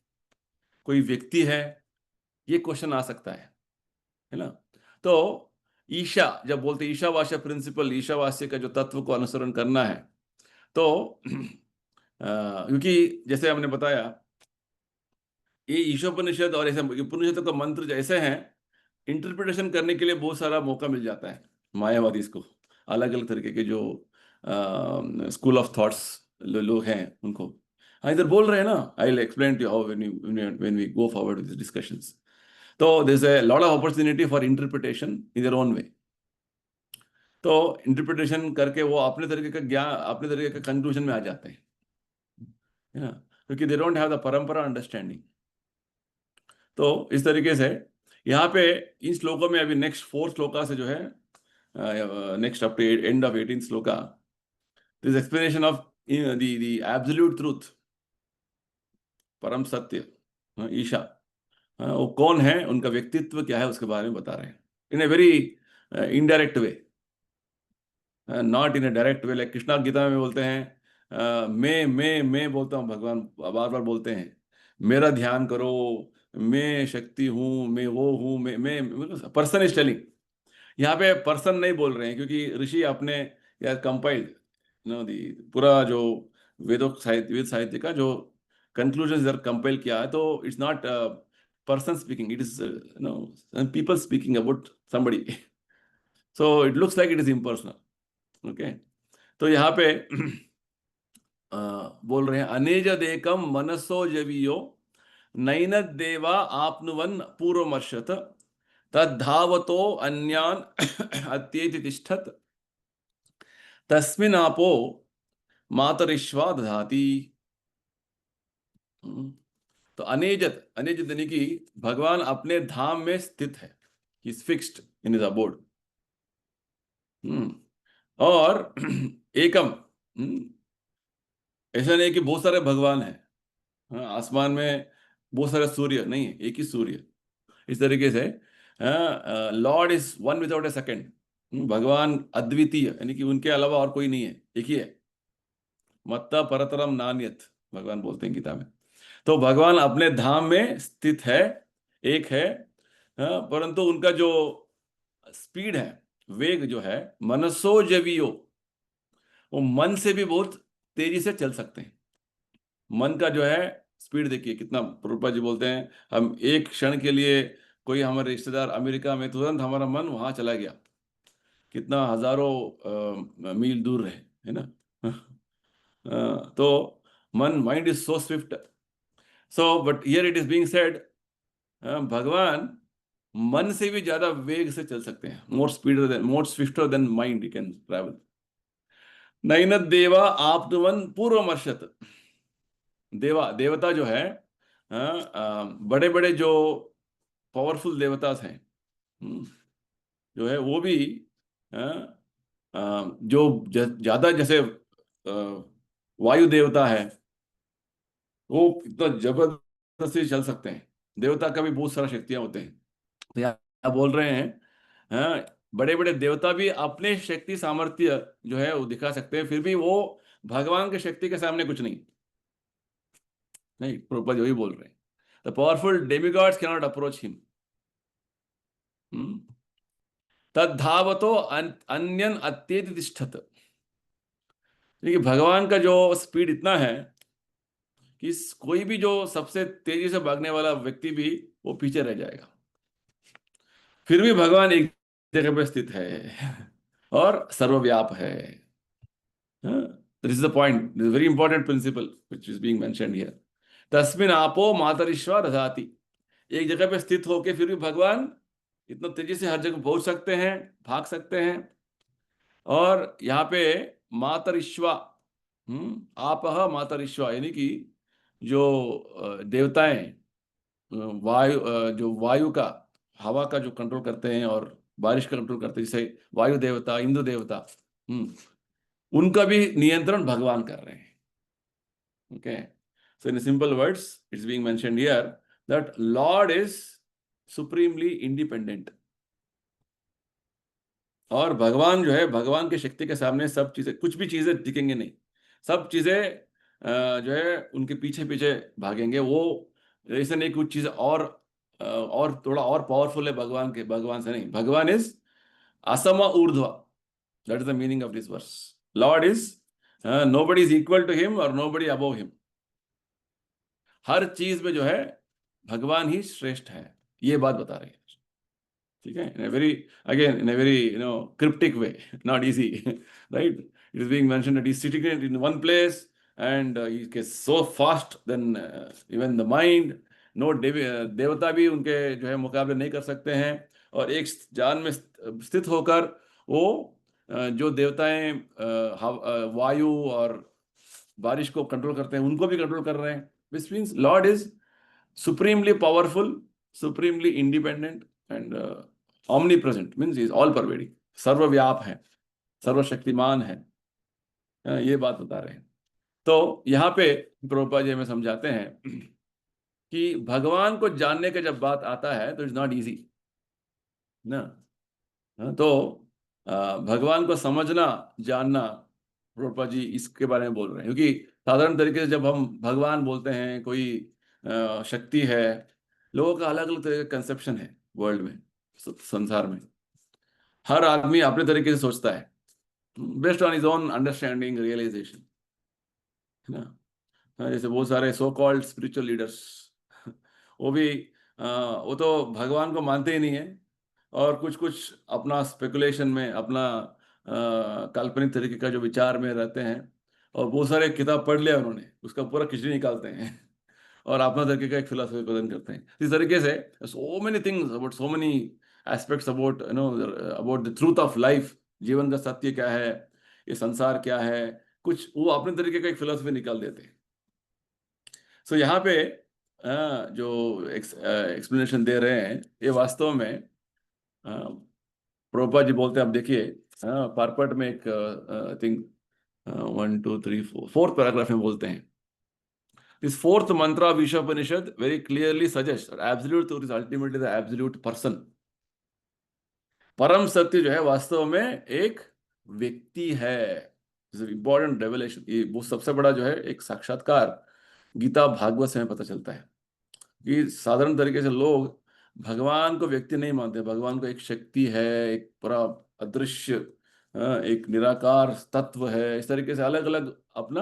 कोई व्यक्ति है? ये क्वेश्चन आ सकता है ना? तो ईशा जब बोलते ईशावास्य प्रिंसिपल, ईशावास्य का जो तत्व को अनुसरण करना है, तो क्योंकि जैसे हमने बताया ये ईशोपनिषद और ऐसे उपनिषद का मंत्र जैसे हैं, इंटरप्रिटेशन करने के लिए बहुत सारा मौका मिल जाता है मायावादी को, अलग अलग तरीके के जो स्कूल ऑफ थॉट्स लोग हैं उनको। हाँ, इधर बोल रहे हैं ना, I will explain to how when we go forward with discussions. तो there is a lot of opportunity for interpretation in their own way. तो इंटरप्रिटेशन करके वो अपने तरीके का ज्ञान, अपने तरीके का कंक्लूजन में आ जाते हैं, है ना, क्योंकि दे डोंट हैव द परंपरा अंडरस्टैंडिंग। तो इस तरीके से यहाँ पे इन श्लोकों में अभी नेक्स्ट 4 श्लोका से जो है, next up to end of 18 shloka, this explanation of the absolute truth, परम सत्य, ईशा, वो कौन है, उनका व्यक्तित्व क्या है, उसके बारे में बता रहे हैं in a very indirect way, not in a direct way. Like Krishna Gita में बोलते हैं मैं बोलता हूँ, भगवान बार बार बोलते हैं मेरा ध्यान करो, मैं शक्ति हूँ, मैं वो हूँ, मैं पर्सन इज टेलिंग। यहाँ पे पर्सन नहीं बोल रहे हैं, क्योंकि ऋषि अपने या कंपाइल्ड नो दी पूरा जो वेद साहित्य का जो कंक्लूजन इधर कंपाइल किया है, तो it's not person speaking, it is know people speaking about somebody, so it looks like it is impersonal. Okay, तो यहाँ पे बोल रहे हैं अनेज देकम मनसो जवियो नैन देवा आपनुवन पूर्वमर्शत तद्धावतो अन्यान अत्येति तिष्ठत तस्मिनापो मातरिश्वा दधाति। तो अनेजत, अनेजत यानी कि भगवान अपने धाम में स्थित है, he is fixed in his abode. और एकम, ऐसा नहीं कि बहुत सारे भगवान हैं, हाँ, आसमान में बहुत सारे सूर्य नहीं है, एक ही सूर्य। इस तरीके से Lord is one without A second, भगवान अद्वितीय यानी कि उनके अलावा और कोई नहीं है, एक ही है। मत्ता परतरम नान्यत भगवान बोलते हैं गीता में। तो भगवान अपने धाम में स्थित है, एक है, परंतु उनका जो स्पीड है, वेग जो है, मनसो जवियो, वो मन से भी बहुत तेजी से चल सकते हैं। मन का जो है स्पीड देखिए कितना, प्रभुपाद जी बोलते हैं हम एक क्षण के लिए, कोई हमारे रिश्तेदार अमेरिका में, तुरंत हमारा मन वहां चला गया, कितना हजारों मील दूर रहे, है ना। तो मन, mind is so Swift, so but here it is being said, भगवान मन से भी ज्यादा वेग से चल सकते हैं, more swifter than mind, you can travel. नैन देवा आपनुवन पूर्वमर्शत, देवा देवता जो है, बड़े बड़े जो पावरफुल देवतास हैं, जो है वो भी जो ज्यादा, जैसे वायु देवता है, वो इतना जबरदस्ती चल सकते हैं। देवता का भी बहुत सारा शक्तियां होते हैं। तो यहाँ बोल रहे हैं, बड़े बड़े देवता भी अपने शक्ति सामर्थ्य जो है वो दिखा सकते हैं, फिर भी वो भगवान की शक्ति के सामने कुछ नहीं। नहीं, प्रभुपाद वही बोल रहे हैं, the powerful demigods can not approach him. तद्धावतो अन्यन अत्येति तिष्ठत, देखिए भगवान का जो स्पीड इतना है कि कोई भी जो सबसे तेजी से भागने वाला व्यक्ति भी वो पीछे रह जाएगा, फिर भी भगवान एक जगह पे स्थित है और सर्वव्याप है। This is the point, this very important principle which is being mentioned here. तस्मिन आपो मातरिश्वा दधाति, एक जगह पे स्थित होके फिर भी भगवान इतना तेजी से हर जगह पहुंच सकते हैं, भाग सकते हैं। और यहाँ पे मातरिश्वा, आपह मातरिश्वा यानी कि जो देवताएं, जो वायु का, हवा का जो कंट्रोल करते हैं और बारिश का कंट्रोल करते हैं, जैसे वायु देवता, इंद्र देवता, उनका भी नियंत्रण भगवान कर रहे हैं। Okay, so in simple words it's being mentioned here that Lord is supremely independent, और भगवान जो है, भगवान की शक्ति के सामने सब चीजें, कुछ भी चीजें दिखेंगे नहीं, सब चीजें जो है उनके पीछे पीछे भागेंगे। वो ऐसे नहीं कुछ चीज और थोड़ा और पावरफुल है भगवान से नहीं, भगवान इज असम ऊर्ध्व, that is the meaning of this verse. Lord is nobody is equal to him और नोबडी अबव हिम, हर चीज में जो है भगवान ही श्रेष्ठ है, ये बात बता रहे हैं। ठीक है, in a very, again, in a very, cryptic way, not easy, right? It is being mentioned that he's sitting in one place and he gets so fast than even the mind. No देवता भी उनके जो है मुकाबले नहीं कर सकते हैं, और एक जान में स्थित होकर वो जो देवताएं वायु और बारिश को कंट्रोल करते हैं, उनको भी कंट्रोल कर रहे हैं। Which means Lord is supremely powerful, supremely independent and omnipresent, means he is all pervading, सर्वव्याप है, सर्वशक्तिमान है। ये बात बता रहे हैं। तो यहाँ पे प्रभुपाद जी हमें समझाते हैं कि भगवान को जानने का जब बात आता है तो इट्स नॉट इजी ना। तो भगवान को समझना, जानना, प्रभुपाद जी इसके बारे में बोल रहे हैं, क्योंकि साधारण तरीके से जब हम भगवान बोलते हैं, कोई शक्ति है, लोगों का अलग अलग तरह का कंसेप्शन है वर्ल्ड में, संसार में। हर आदमी अपने तरीके से सोचता है, based on his own understanding, realization, है ना। हाँ, जैसे बहुत सारे सो कॉल्ड स्पिरिचुअल लीडर्स, वो भी वो तो भगवान को मानते ही नहीं है, और कुछ कुछ अपना स्पेकुलेशन में, अपना काल्पनिक तरीके का जो विचार में रहते हैं, और बहुत सारे किताब पढ़ लिया उन्होंने, उसका पूरा खिचड़ी निकालते हैं और अपना तरीके का एक फिलोसफी प्रदान करते हैं। इस तरीके से so many things about, so many aspects about, you know, about the truth of life, जीवन का सत्य क्या है, ये संसार क्या है, कुछ वो अपने तरीके का एक फिलोसफी निकाल देते हैं। सो यहाँ पे जो एक्सप्लेनेशन दे रहे हैं, ये वास्तव में प्रभुपाद जी बोलते हैं, आप देखिए पारपट में एक आई थिंक 1 2 3 4 फोर्थ पैराग्राफ में बोलते हैं, दिस फोर्थ मंत्र of Ishopanishad very clearly suggest that absolute truth is ultimately the absolute person. परम सत्य जो है वास्तव में एक व्यक्ति है, इंपॉर्टेंट रेवलेशन। ये वो सबसे बड़ा जो है एक साक्षात्कार गीता भागवत से हमें पता चलता है कि साधारण तरीके से लोग भगवान को व्यक्ति नहीं मानते, भगवान को एक शक्ति है, एक पूरा अदृश्य एक निराकार तत्व है, इस तरीके से अलग अलग अपना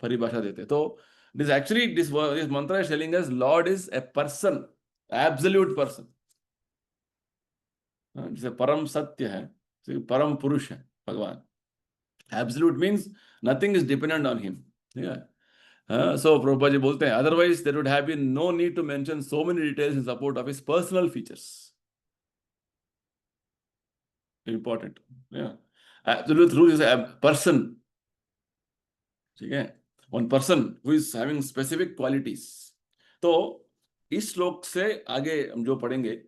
परिभाषा देते हैं। तो this actually this mantra is telling us Lord is a person, absolute person, जैसे परम सत्य है, जैसे परम पुरुष है भगवान। Absolute means nothing is dependent on him, ठीक है। सो प्रभुपाद जी बोलते हैं, otherwise there would have been no need to mention so many details in support of his personal features. Important, absolute truth is a person, ठीक है, one person who is having specific qualities. तो इस श्लोक से आगे हम जो पढ़ेंगे,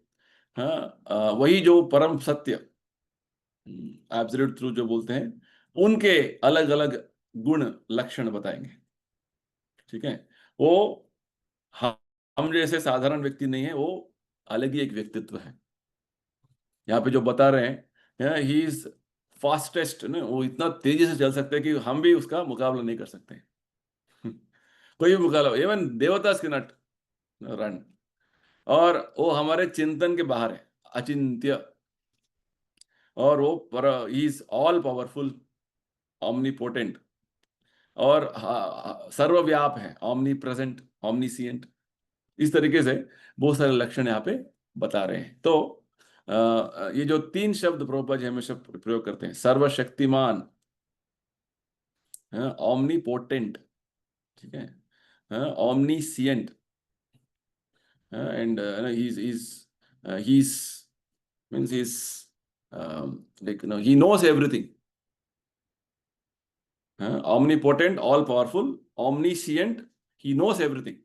वही जो परम सत्य, एब्सोल्यूट ट्रूथ जो बोलते हैं, उनके अलग अलग गुण लक्षण बताएंगे, ठीक है। वो हम हम जैसे साधारण व्यक्ति नहीं है, वो अलग ही एक व्यक्तित्व है। यहाँ पे जो बता रहे हैं, ही इज फास्टेस्ट ना, वो इतना तेजी से चल सकते हैं कि हम भी उसका मुकाबला नहीं कर सकते। कोई भी मुकाबला, इवन देवता के नट रन, और वो हमारे चिंतन के बाहर है, अचिंत्य, और वो पर ही इज ऑल पावरफुल, ऑमनीपोटेंट, और सर्वव्याप है, ऑमनी प्रेजेंट, ऑमनीसिएंट। इस तरीके से बहुत सारे लक्षण यहाँ पे बता रहे हैं। तो ये जो तीन शब्द प्रभुपाद जी हमेशा प्रयोग करते हैं, सर्वशक्तिमान, ऑमनीपोटेंट, ठीक है, ऑमनीसिएंट, and he's means he's like he knows everything, omnipotent, all powerful, omniscient, he knows everything,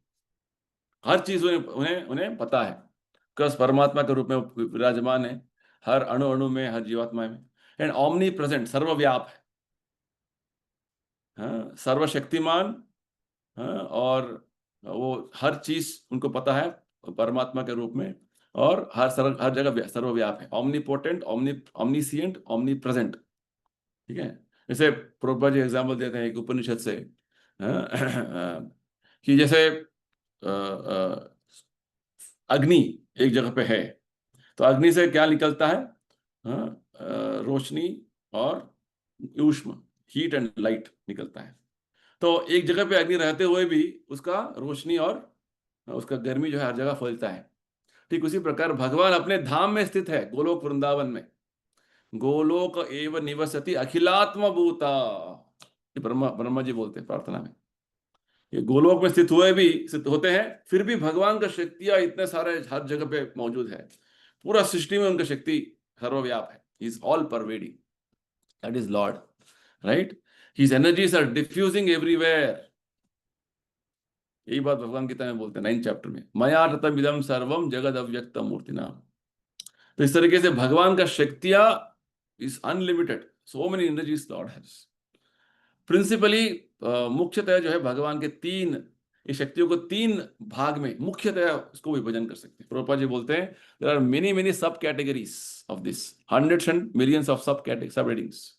हर चीज उन्हें उन्हें उन्हें पता है, कस परमात्मा के रूप में विराजमान है हर अणु अणु में, हर जीवात्मा में, एंड ऑमनी प्रेजेंट, सर्वव्याप है, सर्वशक्तिमान, और वो हर चीज उनको पता है परमात्मा के रूप में, और हर जगह सर्वव्याप है, ऑमनीपोटेंट, ऑमनीसिएंट, ऑमनी प्रेजेंट, ठीक है। जैसे प्रभुपाद जी एग्जाम्पल देते हैं एक उपनिषद से, कि जैसे अग्नि एक जगह पे है, तो अग्नि से क्या निकलता है, रोशनी और ऊष्मा, हीट एंड लाइट निकलता है। तो एक जगह पे अग्नि रहते हुए भी उसका रोशनी और उसका गर्मी जो है हर जगह फैलता है। ठीक उसी प्रकार भगवान अपने धाम में स्थित है, गोलोक वृंदावन में, गोलोक एव निवसति अखिलात्म भूता, ये ब्रह्मा जी बोलते हैं प्रार्थना में। ये गोलोक में स्थित हुए भी, स्थित होते हैं, फिर भी भगवान का शक्तियां इतने सारे हर जगह पे मौजूद है, पूरा सृष्टि में उनका शक्ति सर्वव्याप है, is all pervading, that is Lord, right. His energies are diffusing everywhere. यही बात भगवान गीता में बोलते हैं 9th चैप्टर में, मया ततम इदम सर्वम जगद अव्यक्त मूर्तिना। तो इस तरीके से भगवान का शक्तियां is unlimited, so many energies Lord has. Principally मुख्यतः जो है भगवान के तीन, इस शक्तियों को तीन भाग में मुख्यतः इसको विभाजन कर सकते हैं। प्रभुपाद जी बोलते हैं देयर आर मेनी मेनी सब categories of this, hundreds and millions of सब हेडिंग्स।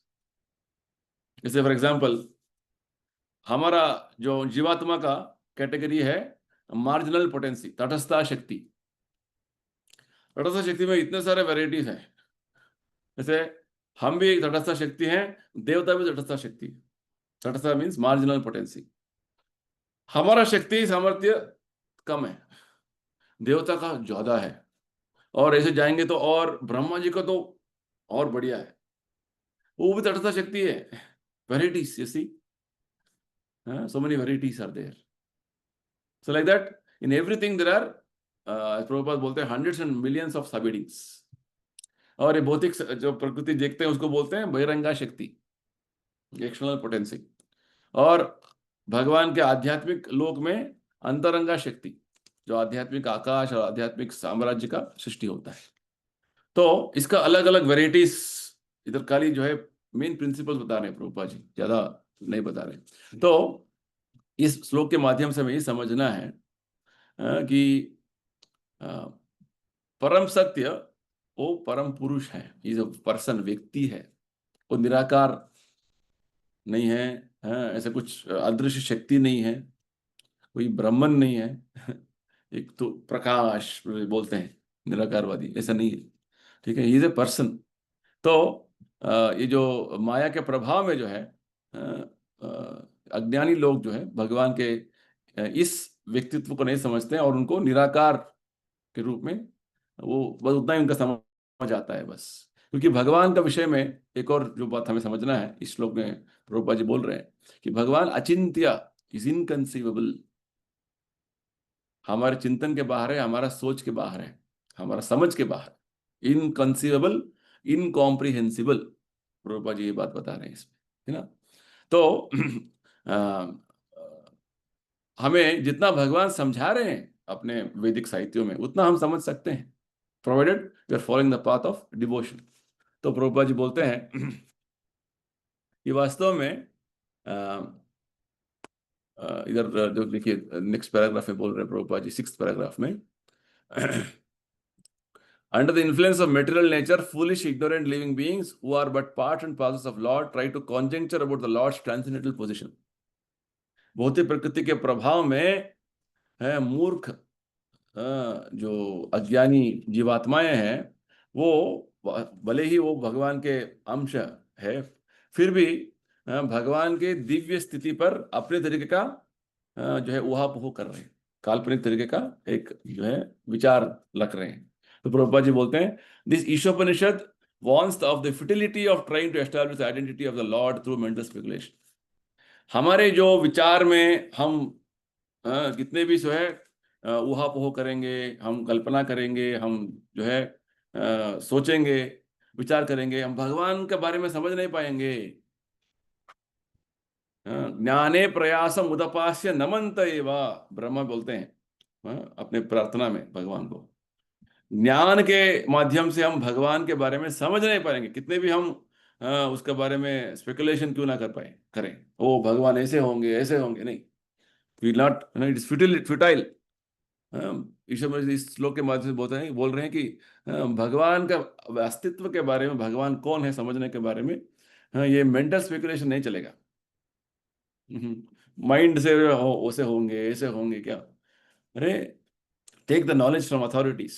जैसे फॉर एग्जांपल हमारा जो जीवात्मा का कैटेगरी है मार्जिनल पोटेंसी, तटस्था शक्ति। तटस्थ शक्ति में इतने सारे वेराइटीज हैं, जैसे हम भी एक तटस्थ शक्ति हैं, देवता भी तटस्थ शक्ति है। तटस्थ मीन्स मार्जिनल पोटेंसी। हमारा शक्ति सामर्थ्य कम है, देवता का ज्यादा है, और ऐसे जाएंगे तो और ब्रह्मा जी का तो और बढ़िया है, वो भी तटस्थ शक्ति है। Varieties, you see, so many varieties are there. So like that, in everything there are, Prabhupada बोलते हैं, hundreds and millions of subbeings. और ये भौतिक जो प्रकृति देखते हैं उसको बोलते हैं बहिरंगा शक्ति, एक्सटर्नल पोटेंसी। और भगवान के आध्यात्मिक लोक में अंतरंगा शक्ति, जो आध्यात्मिक आकाश और आध्यात्मिक साम्राज्य का सृष्टि होता है। तो इसका अलग अलग वेराइटीज, इधर खाली जो है मेन प्रिंसिपल्स बता रहे हैं प्रभुपाद जी, ज्यादा नहीं बता रहे। तो इस श्लोक के माध्यम से हमें ये समझना है कि परम सत्य वो परम पुरुष है, इज अ पर्सन, व्यक्ति है, वो निराकार नहीं है, ऐसे कुछ अदृश्य शक्ति नहीं है, कोई ब्राह्मण नहीं है। एक तो प्रकाश बोलते हैं निराकारवादी, ऐसा नहीं है, ठीक है, इज ए पर्सन। तो ये जो माया के प्रभाव में जो है अज्ञानी लोग जो है भगवान के इस व्यक्तित्व को नहीं समझते हैं, और उनको निराकार के रूप में वो बस उतना ही उनका समझ आता है बस। क्योंकि भगवान का विषय में एक और जो बात हमें समझना है, इस श्लोक में प्रभुपाद जी बोल रहे हैं कि भगवान अचिंत्य, इज इनकंसीवेबल, हमारे चिंतन के बाहर है, हमारा सोच के बाहर है, हमारा समझ के बाहर, इनकंसीवेबल, इनकॉम्प्रिहेंसिबल, प्रभुपाद जी ये बात बता रहे हैं इसमें, है ना। तो हमें जितना भगवान समझा रहे हैं अपने वैदिक साहित्यों में, उतना हम समझ सकते हैं, provided we are following the path of devotion. तो प्रभुपाद जी बोलते हैं कि वास्तव में इधर जो देखिए नेक्स्ट पैराग्राफ में बोल रहे हैं प्रभुपाद जी, 6th पैराग्राफ में, under the influence of material nature, foolish, ignorant living beings who are but parts and parcels of Lord try to conjecture about the Lord's transcendental position. भौतिक प्रकृति के प्रभाव में है मूर्ख जो अज्ञानी जीवात्माएं हैं, वो भले ही वो भगवान के अंश है, फिर भी भगवान के दिव्य स्थिति पर अपने तरीके का जो है उहापोह कर रहे हैं, काल्पनिक तरीके का एक जो है विचार रख रहे हैं। तो प्रभुपाद जी बोलते हैं, this Ishopanishad warns of the futility of trying to establish the identity of the Lord through mental speculation. हमारे जो विचार में हम कितने भी जो है उहापोह करेंगे, हम कल्पना करेंगे, हम जो है सोचेंगे, विचार करेंगे, हम भगवान के बारे में समझ नहीं पाएंगे। ज्ञाने प्रयासम उदपास्य नमंत एवा, ब्रह्मा बोलते हैं अपने प्रार्थना में भगवान को, ज्ञान के माध्यम से हम भगवान के बारे में समझ नहीं पाएंगे, कितने भी हम उसके बारे में स्पेकुलेशन क्यों ना करें, ओ भगवान ऐसे होंगे ऐसे होंगे, नहीं, will not, it is futile. ईश्वर इस श्लोक के माध्यम से बोल रहे हैं कि भगवान का अस्तित्व के बारे में, भगवान कौन है समझने के बारे में ये मेंटल स्पेकुलेशन नहीं चलेगा। माइंड से ऐसे होंगे ऐसे होंगे क्या, अरे take the knowledge from authorities.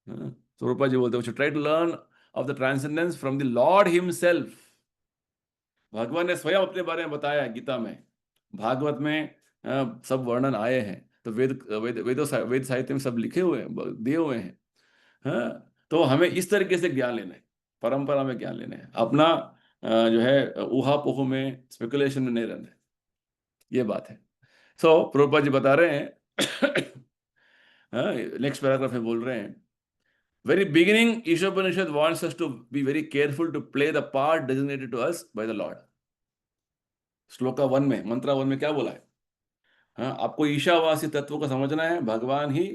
Swarupa ji बोलते हैं, try to learn of the transcendence from the Lord himself. भगवान ने स्वयं अपने बारे में बताया गीता में, भागवत में सब वर्णन आए हैं, तो वेद साहित्य में सब लिखे हुए हैं, दिए हुए हैं। हाँ, तो हमें इस तरीके से ज्ञान लेना है, परंपरा में ज्ञान लेना है, अपना जो है ऊहापोह में, स्पेकुलेशन में नहीं रहना है, ये बात है। सो प्रभुपाद जी बता रहे हैं, नेक्स्ट पैराग्राफ में बोल रहे हैं, very beginning Ishopanishad wants us to be very careful to play the part designated to us by the Lord. Shloka 1 में, मंत्रा 1 में क्या बोला है? हाँ, आपको ईशावासी तत्व को समझना है, भगवान ही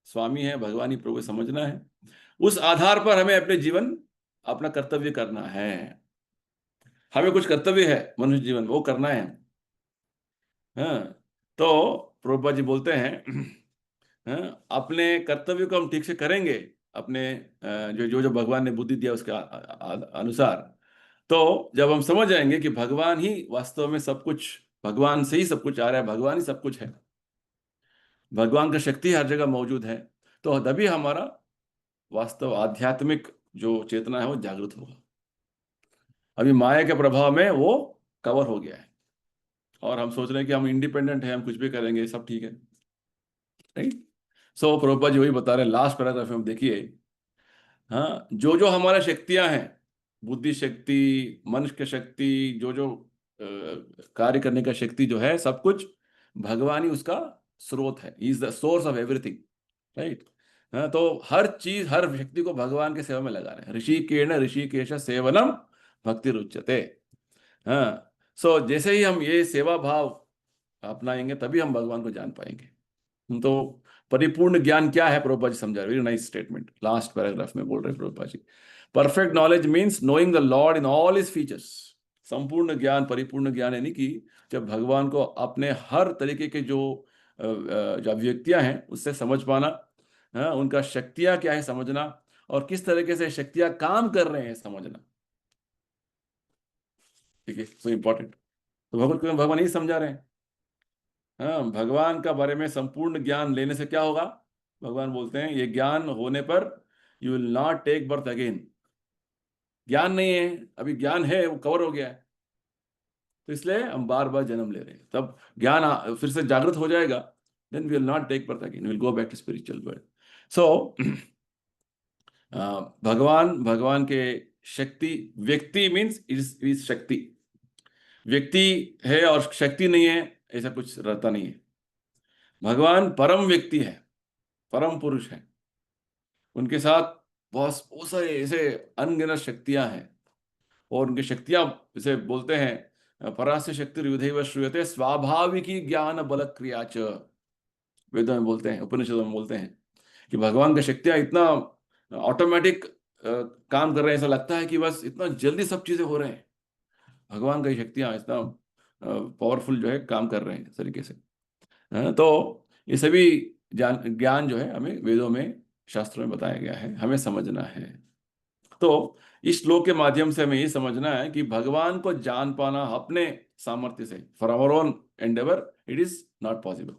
स्वामी है, भगवान ही प्रभु समझना है, उस आधार पर हमें अपने जीवन, अपना कर्तव्य करना है। हमें कुछ कर्तव्य है मनुष्य जीवन में, वो करना है। हाँ, तो प्रभुपाद जी बोलते हैं, हाँ, अपने कर्तव्य को हम ठीक से करेंगे, अपने जो भगवान ने बुद्धि दिया उसके अनुसार, तो जब हम समझ जाएंगे कि भगवान ही वास्तव में सब कुछ, भगवान से ही सब कुछ आ रहा है, भगवान ही सब कुछ है, भगवान का शक्ति हर जगह मौजूद है, तो तभी हमारा वास्तव आध्यात्मिक जो चेतना है वो जागृत होगा। अभी माया के प्रभाव में वो कवर हो गया है, और हम सोच रहे हैं कि हम इंडिपेंडेंट हैं, हम कुछ भी करेंगे, सब ठीक है, राइट। सो प्रभुपाद जी वही बता रहे हैं लास्ट पैराग्राफ में, हम देखिए, हाँ, जो जो हमारे शक्तियां हैं, बुद्धि शक्ति, मनुष्य शक्ति, जो जो कार्य करने का शक्ति जो है, सब कुछ भगवान ही उसका स्रोत है, is the source of everything, right. हाँ, तो हर चीज, हर शक्ति को भगवान के सेवा में लगा रहे हैं। ऋषिकेण ऋषिकेश सेवनम भक्ति रुच्यते। हाँ, सो जैसे ही हम ये सेवा भाव अपनाएंगे, तभी हम भगवान को जान पाएंगे। तो परिपूर्ण ज्ञान क्या है, प्रभुपा जी समझा, very nice statement, last paragraph में बोल रहे हैं Prabhupada ji. Perfect knowledge means knowing the lord in all his features. संपूर्ण ज्ञान, परिपूर्ण ज्ञान, यानी कि जब भगवान को अपने हर तरीके के जो जो अभिव्यक्तियां हैं उससे समझ पाना, हाँ, उनका शक्तियां क्या है समझना, और किस तरीके से शक्तियां काम कर रहे हैं समझना, ठीक है, सो इंपॉर्टेंट। तो भगवत भगवान यही समझा रहे हैं। हाँ, भगवान का बारे में संपूर्ण ज्ञान लेने से क्या होगा, भगवान बोलते हैं ये ज्ञान होने पर you will not take birth again. ज्ञान नहीं है, अभी ज्ञान है, वो कवर हो गया है, तो इसलिए हम बार बार जन्म ले रहे हैं, तब ज्ञान फिर से जागृत हो जाएगा, then we will not take birth again, will go back to spiritual world. So भगवान, भगवान के शक्ति, व्यक्ति मीन्स इज शक्ति, व्यक्ति है और शक्ति नहीं है, ऐसा कुछ रहता नहीं है। भगवान परम व्यक्ति है, परम पुरुष है, उनके साथ बहुत सारे ऐसे अनगिनत शक्तियां हैं, और उनकी शक्तियां, इसे बोलते हैं परास्य शक्ति युधैव श्रूयते स्वाभाविकी ज्ञान बल क्रिया च। वेदों में बोलते हैं, उपनिषदों में बोलते हैं कि भगवान की शक्तियां इतना ऑटोमेटिक काम कर रहे हैं, ऐसा लगता है कि बस इतना जल्दी सब चीजें हो रहे हैं, भगवान की शक्तियां इतना पावरफुल जो है काम कर रहे हैं इस तरीके से। तो ये सभी ज्ञान जो है हमें वेदों में, शास्त्रों में बताया गया है, हमें समझना है। तो इस श्लोक के माध्यम से हमें ये समझना है कि भगवान को जान पाना अपने सामर्थ्य से, for our own endeavour, it is not possible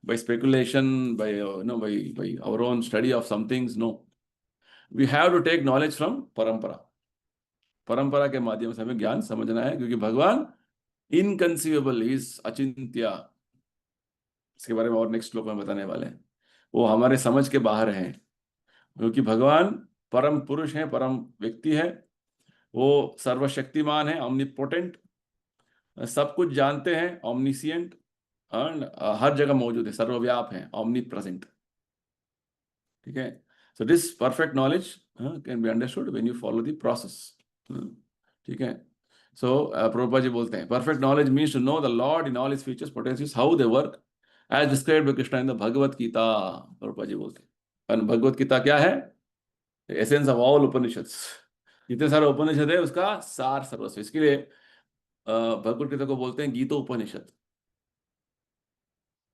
by speculation, by no by our own study of some things, no, we have to take knowledge from परंपरा। परंपरा के माध्यम से हमें ज्ञान समझना है, क्योंकि भगवान इनकंसीवेबल, इज अचिंत्य, इसके बारे में और नेक्स्ट श्लोक में बताने वाले हैं, वो हमारे समझ के बाहर हैं, क्योंकि भगवान परम पुरुष है, परम व्यक्ति है, वो सर्वशक्तिमान है, omnipotent, सब कुछ जानते हैं, omniscient, और हर जगह मौजूद है, सर्वव्याप है, omnipresent, ठीक है। So this perfect knowledge can be understood when you follow the process, ठीक है। सो प्रभुपाद जी बोलते हैं perfect knowledge means to know the lord in all his features, potentials, how they work as described by Krishna in the Bhagavad Gita. Prabhupada ji बोलते हैं, और भगवत गीता क्या है, essence of all Upanishads, जितने सारे उपनिषद है उसका सार सर्वस्व, इसके लिए भगवत गीता को बोलते हैं गीतोपनिषद,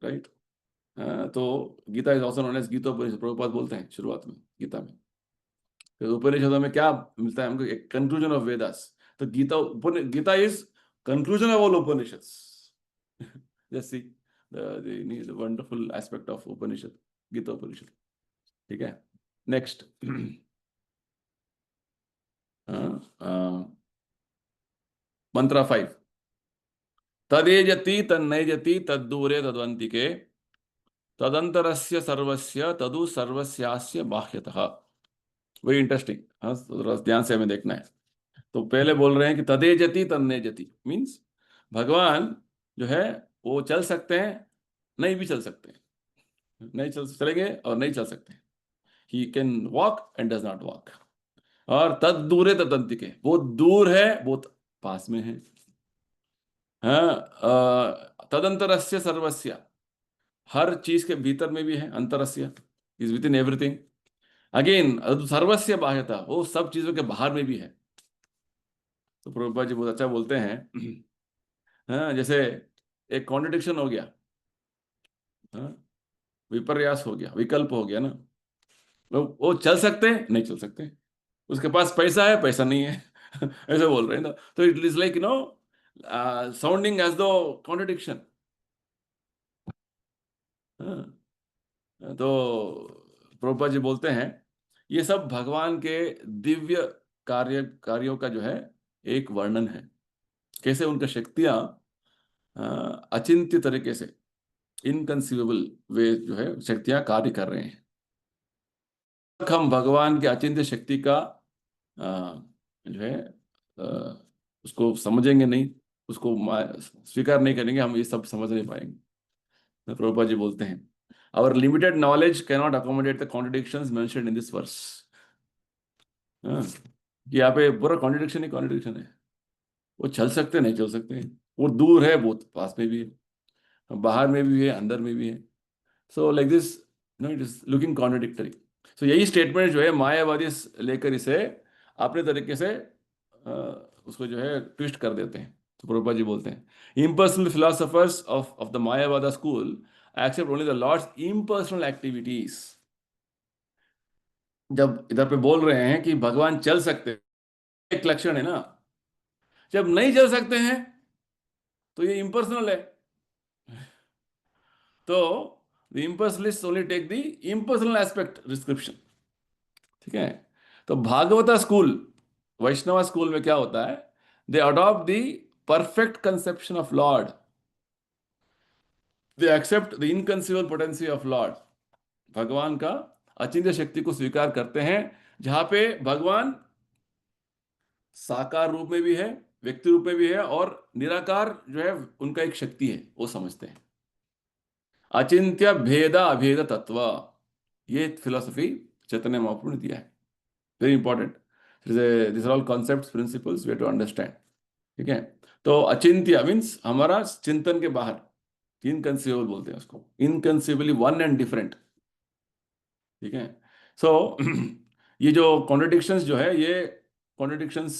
राइट। तो Gita is also known as Gitopanishad, Prabhupada बोलते हैं शुरुआत में गीता में। तो उपनिषदों में क्या मिलता है हमको, एक कंक्लूजन ऑफ वेदास। तो Gita is conclusion of all Upanishads. Just see the wonderful aspect of Upanishad, Gita Upanishad, ठीक है। नेक्स्ट मंत्र 5, तदेजति तन्नैजति तद्दूरे तद्वंतिके तदंतरस्य सर्वस्य तदु सर्वस्यास्य बाह्यतः। वेरी इंटरेस्टिंग, हाँ, थोड़ा ध्यान से हमें देखना है। तो पहले बोल रहे हैं कि तदेजति तन्नेजति मीन्स भगवान जो है वो चल सकते हैं, नहीं भी चल सकते हैं, नहीं चलेंगे और नहीं चल सकते, he can walk and does not walk. और तद दूरे तदंतिके, वो दूर है, वो पास में है। हाँ, तदंतरस्य सर्वस्य, हर चीज के भीतर में भी है, अंतरस्य is within everything. Again सर्वस्य बाह्यता, वो सब चीजों के बाहर में भी है। तो प्रभुपाद जी बहुत अच्छा बोलते हैं, हाँ, जैसे एक कॉन्ट्रडिक्शन हो गया, हाँ, विपर्यास हो गया, विकल्प हो गया ना, वो चल सकते हैं, नहीं चल सकते, उसके पास पैसा है, पैसा नहीं है, ऐसे बोल रहे हैं ना। तो it is like sounding as though contradiction. तो प्रभुपाद जी बोलते हैं ये सब भगवान के दिव्य कार्यों का जो है एक वर्णन है, कैसे उनका शक्तियां अचिंत्य तरीके से, इनकंसीवेबल वे जो है शक्तियां कार्य कर रहे हैं। हम भगवान की अचिंत्य शक्ति का जो है उसको समझेंगे नहीं, उसको स्वीकार नहीं करेंगे, हम ये सब समझ नहीं पाएंगे। तो प्रभुपाद जी बोलते हैं, our limited knowledge cannot accommodate the contradictions mentioned in this verse। कि यहाँ पे पूरा कॉन्ट्रडिक्शन ही कॉन्ट्रडिक्शन है। वो चल सकते नहीं चल सकते, वो दूर है, बहुत पास में भी है, बाहर में भी है, अंदर में भी है। So like this, no, it is looking contradictory. So यही स्टेटमेंट जो है मायावादी लेकर इसे अपने तरीके से उसको जो है ट्विस्ट कर देते हैं। तो प्रभुपाद जी बोलते हैं, impersonal philosophers of the Mayavada school accept only the Lord's impersonal activities। जब इधर पे बोल रहे हैं कि भगवान चल सकते हैं, एक लक्षण है ना, जब नहीं चल सकते हैं तो ये इम्पर्सनल है। तो the impersonalist only take the impersonal aspect description. ठीक है। तो भागवता स्कूल, वैष्णव स्कूल में क्या होता है, they adopt the perfect conception of lord, they accept the inconceivable potency of lord. भगवान का अचिंत्य शक्ति को स्वीकार करते हैं, जहां पे भगवान साकार रूप में भी है, व्यक्ति रूप में भी है, और निराकार जो है उनका एक शक्ति है, वो समझते हैं। अचिंत्य भेद अभेद तत्व, ये फिलोसफी चैतन्य महाप्रभु ने दिया है। Very important. This are all concepts, principles we have to understand. ठीक है। तो अचिंत्य मीन्स हमारा चिंतन के बाहर, इनकंसीवेबल बोलते हैं उसको, इनकंसीवेबली वन एंड डिफरेंट। ठीक है। सो ये जो कॉन्ट्रडिक्शंस जो है, ये कॉन्ट्रडिक्शंस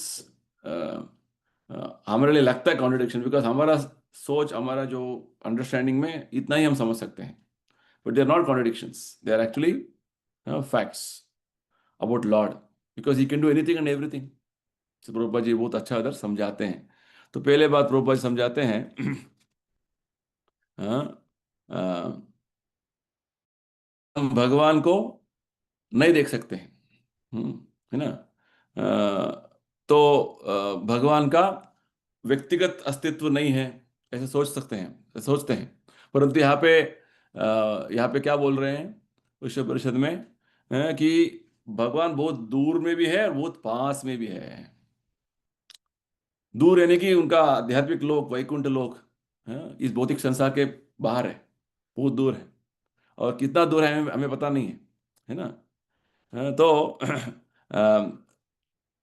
हमारे लिए लगता है कॉन्ट्रडिक्शन, बिकॉज हमारा सोच, हमारा जो अंडरस्टैंडिंग में इतना ही हम समझ सकते हैं, but they are not contradictions, they are actually facts about Lord, because he can do anything and everything. तो प्रभुपाद जी बहुत अच्छा इधर समझाते हैं। तो पहले बात प्रभुपाद जी समझाते हैं हम भगवान को नहीं देख सकते हैं, है ना। तो भगवान का व्यक्तिगत अस्तित्व नहीं है, ऐसे सोच सकते हैं, ऐसे सोचते हैं। परंतु यहाँ पे क्या बोल रहे हैं विश्व परिषद में, कि भगवान बहुत दूर में भी है और बहुत पास में भी है। दूर यानी कि उनका आध्यात्मिक लोक, वैकुंठ लोक, इस भौतिक संसार के बाहर है, बहुत दूर है। और कितना दूर है हमें पता नहीं है ना। तो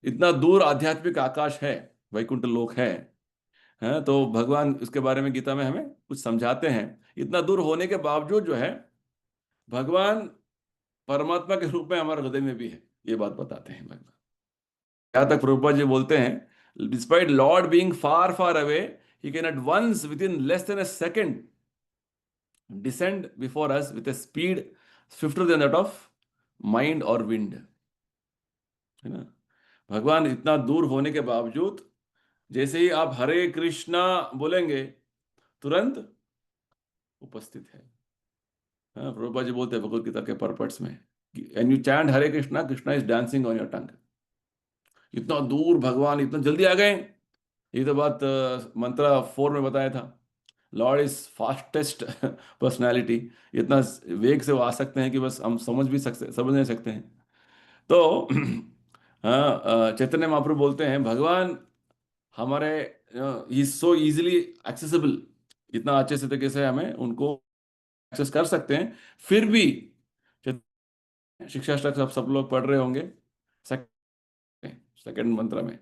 इतना दूर आध्यात्मिक आकाश है, वैकुंठ लोक है। तो भगवान उसके बारे में गीता में हमें कुछ समझाते हैं। इतना दूर होने के बावजूद जो है, भगवान परमात्मा के रूप में हमारे हृदय में भी है, ये बात बताते हैं भगवान। यहाँ तक प्रभुपाद जी बोलते हैं, despite Lord being far far away, he can at once within less than a second descend before us with a speed swifter than that of mind or wind। है ना। भगवान इतना दूर होने के बावजूद, जैसे ही आप हरे कृष्णा बोलेंगे, तुरंत उपस्थित है। प्रभुपाद जी बोलते हैं भगवत गीता के पर्पट्स में, and you chant Hare Krishna, Krishna is dancing on your tongue. इतना दूर भगवान इतना जल्दी आ गए। ये तो बात मंत्र 4 में बताया था, लॉर्ड इज फास्टेस्ट पर्सनैलिटी। इतना वेग से वो आ सकते हैं कि बस हम समझ नहीं सकते हैं। तो चैतन्य महाप्रभु बोलते हैं, भगवान हमारे ही सो इजीली एक्सेसिबल, इतना अच्छे से तरीके से हमें उनको एक्सेस कर सकते हैं। फिर भी शिक्षाष्टक सब लोग पढ़ रहे होंगे, सेकंड मंत्र में,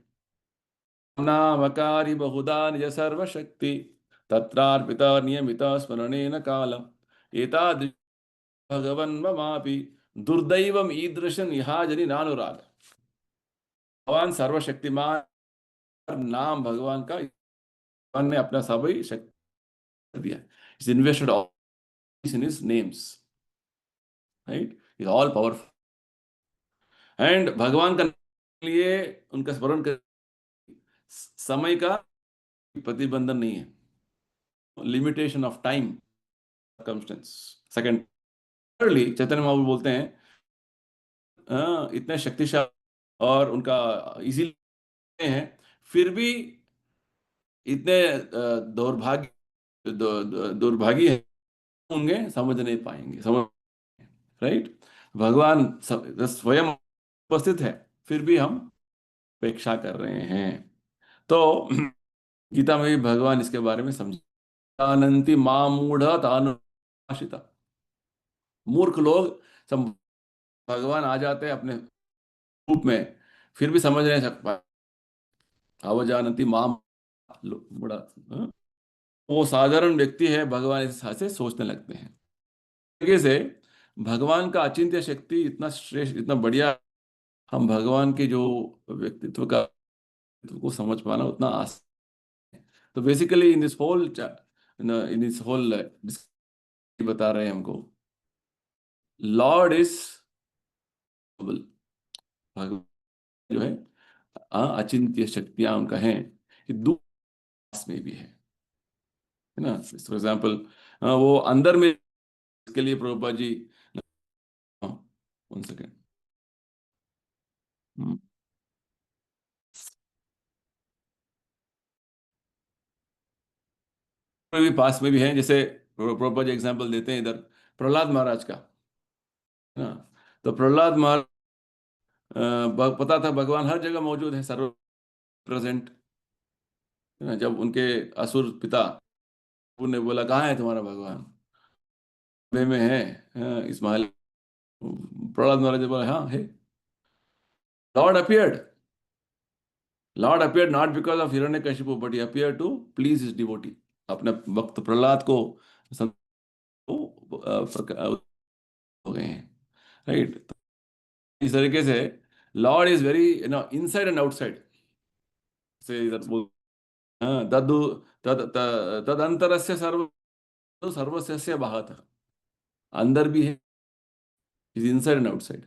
नामकारी बहुधा निज सर्वशक्ति तत्रार्पिता नियमित स्मरणेन काल एतादृश भगवन् ममापि दुर्दैवम ईदृशं यहा जनि नानुराग। भगवान सर्वशक्तिमान, नाम भगवान का, भगवान ने अपना सभी शक्ति दिया, is invested all in his names, right, is all powerful. And भगवान का लिए उनका स्मरण कर, समय का प्रतिबंधन नहीं है, limitation of time, circumstance. Secondly Chaitanya Mahaprabhu बोलते हैं, इतने शक्तिशाली और उनका इजीली हैं, फिर भी इतने दुर्भागी होंगे, समझ नहीं पाएंगे, समझ, राइट। भगवान स्वयं उपस्थित है, फिर भी हम अपेक्षा कर रहे हैं। तो गीता में भी भगवान इसके बारे में समझा, अनंति मामूढ़ तानुशिता, मूर्ख लोग सब भगवान आ जाते हैं अपने रूप में, फिर भी समझ नहीं सकता, अवजानती माम बड़ा, हाँ? वो साधारण व्यक्ति है, भगवान इस हिसाब से सोचने लगते हैं। तरीके से भगवान का अचिंत्य शक्ति इतना श्रेष्ठ, इतना बढ़िया, हम भगवान के जो व्यक्तित्व का को समझ पाना उतना आसान है। तो basically in this whole in this whole बता रहे हैं हमको, लॉर्ड इज भगवान जो है, अचिंत्य शक्तियां उनका है, कि दूर में भी है ना। फॉर एग्जाम्पल, वो अंदर में, इसके लिए प्रभुपाद जी, वन सेकेंड, भी पास में भी है, जैसे प्रभुपाद जी एग्जाम्पल देते हैं इधर प्रहलाद महाराज का, है ना। तो प्रहलाद महाराज, पता था भगवान हर जगह मौजूद है, सर्व प्रेजेंट, है ना। जब उनके असुर पिता ने बोला कहाँ है तुम्हारा भगवान, में है, इस महल, प्रहलाद महाराज ने बोला हाँ है। Lord appeared, Lord appeared not because of Hiranyakashipu, but he appear to please his devotee, अपने भक्त प्रहलाद को हो गए हैं, राइट। इस तरीके से Lord is very, inside and outside से, इधर बोल, तद तद अंतरस्य सर्व सर्वस्य बाहत, अंदर भी है, is inside and outside.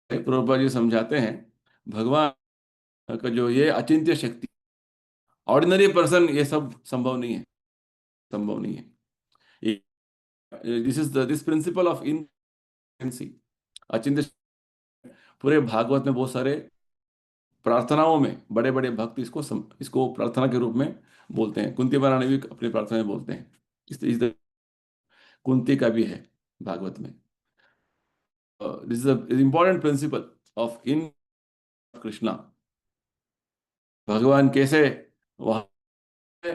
Prabhupada ji समझाते हैं भगवान का जो ये अचिंत्य शक्ति, ऑर्डिनरी पर्सन ये सब संभव नहीं है, संभव नहीं है। This is this principle of इनसी, अचिंत्य, पूरे भागवत में बहुत सारे प्रार्थनाओं में बड़े बड़े भक्त इसको प्रार्थना के रूप में बोलते हैं। कुंती महारानी भी अपनी प्रार्थना में बोलते हैं, कुंती का भी है भागवत में। This is important principle of in Krishna, भगवान कैसे वहां है,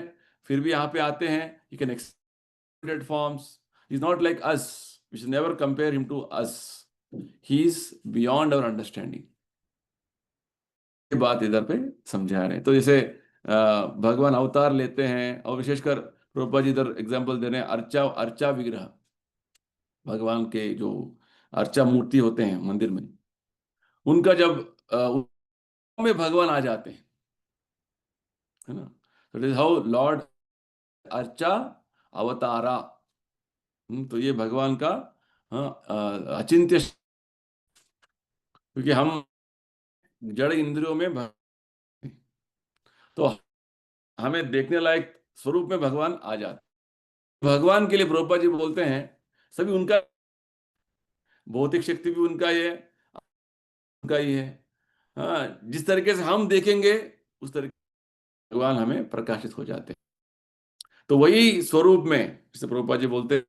फिर भी यहाँ पे आते हैं, you can extended forms, is not like us, we should never compare him to us, he is beyond our understanding. ये बात इधर पे समझा रहे हैं। तो जैसे भगवान अवतार लेते हैं, और विशेषकर प्रभुपाद जी इधर एग्जाम्पल दे रहे हैं, अर्चा अर्चा विग्रह, भगवान के जो अर्चा मूर्ति होते हैं मंदिर में, उनका जब में भगवान आ जाते हैं, है ना। तो इट इज हाउ लॉर्ड अर्चा अवतारा। तो ये भगवान का, अचिंत्य, क्योंकि हम जड़ इंद्रियों में तो हमें देखने लायक स्वरूप में भगवान आ जाते, भगवान के लिए प्रभुपाद जी बोलते हैं सभी उनका, भौतिक शक्ति भी उनका ही है, उनका ही है। हाँ, जिस तरीके से हम देखेंगे उस तरीके से भगवान हमें प्रकाशित हो जाते हैं। तो वही स्वरूप में, जैसे प्रभुपाद जी बोलते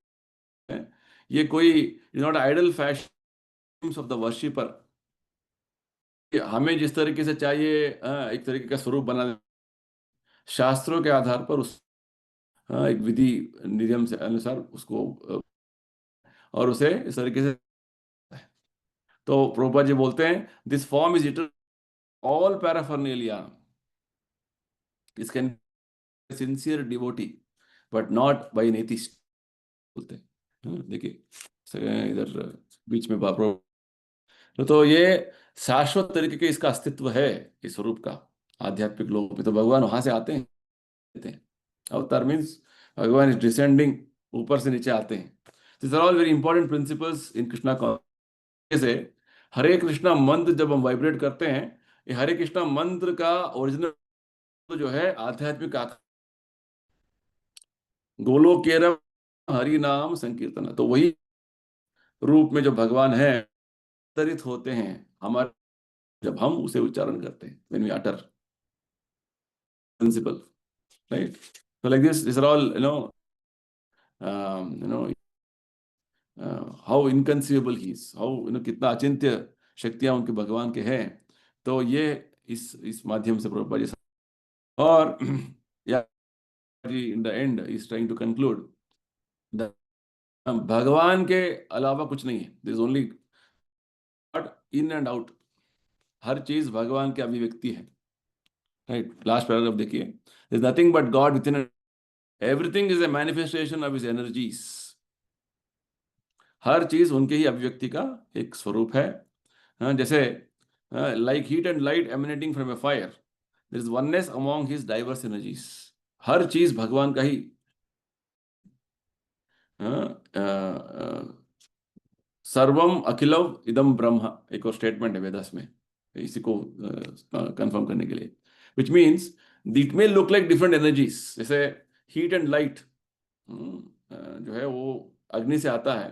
हैं, ये कोई is not idol fashion of the worshipper, हमें जिस तरीके से चाहिए, एक तरीके का स्वरूप बना, शास्त्रों के आधार पर उस, एक विधि नियम से अनुसार उसको, और उसे इस तरीके से। तो प्रभुपाद जी बोलते हैं this form is it all paraphernalia, is can sincere devotee but not by an atheist, बोलते हैं। देखिए इधर बीच में बाप, तो ये शाश्वत तरीके के इसका अस्तित्व है, इस स्वरूप का आध्यात्मिक लोक में। तो भगवान वहां से आते हैं, अवतार मीन्स भगवान इज डिसेंडिंग, ऊपर से नीचे आते हैं। This are all very important principles in Krishna conscious. Say Hare Krishna मंत्र जब हम वाइब्रेट करते हैं, ये हरे कृष्णा मंत्र का ओरिजिनल जो है आध्यात्मिक गोलोकेरम हरि नाम संकीर्तन, तो वही रूप में जो भगवान है अवतरित होते हैं हमारे, जब हम उसे उच्चारण करते हैं, when we utter, principle, right? So like this, these are all, you know, how inconceivable he is, how, कितना अचिंत्य शक्तियां उनके भगवान के हैं। तो ये इस माध्यम से प्रभुपाद जी, और या in the end is trying to conclude that भगवान के अलावा कुछ नहीं है, there is only God in and out, हर चीज भगवान की अभिव्यक्ति है, राइट? लास्ट पैराग्राफ देखिए, there is nothing but God within it, everything is a manifestation of his energies, हर चीज उनके ही अभिव्यक्ति का एक स्वरूप है। जैसे like heat and light emanating from a fire, there is oneness among his diverse energies, हर चीज भगवान का ही। सर्वम अखिलव इदम ब्रह्म, एक और स्टेटमेंट है वेदास में, इसी को कंफर्म करने के लिए, which means it may look like different energies, जैसे हीट एंड लाइट जो है वो अग्नि से आता है,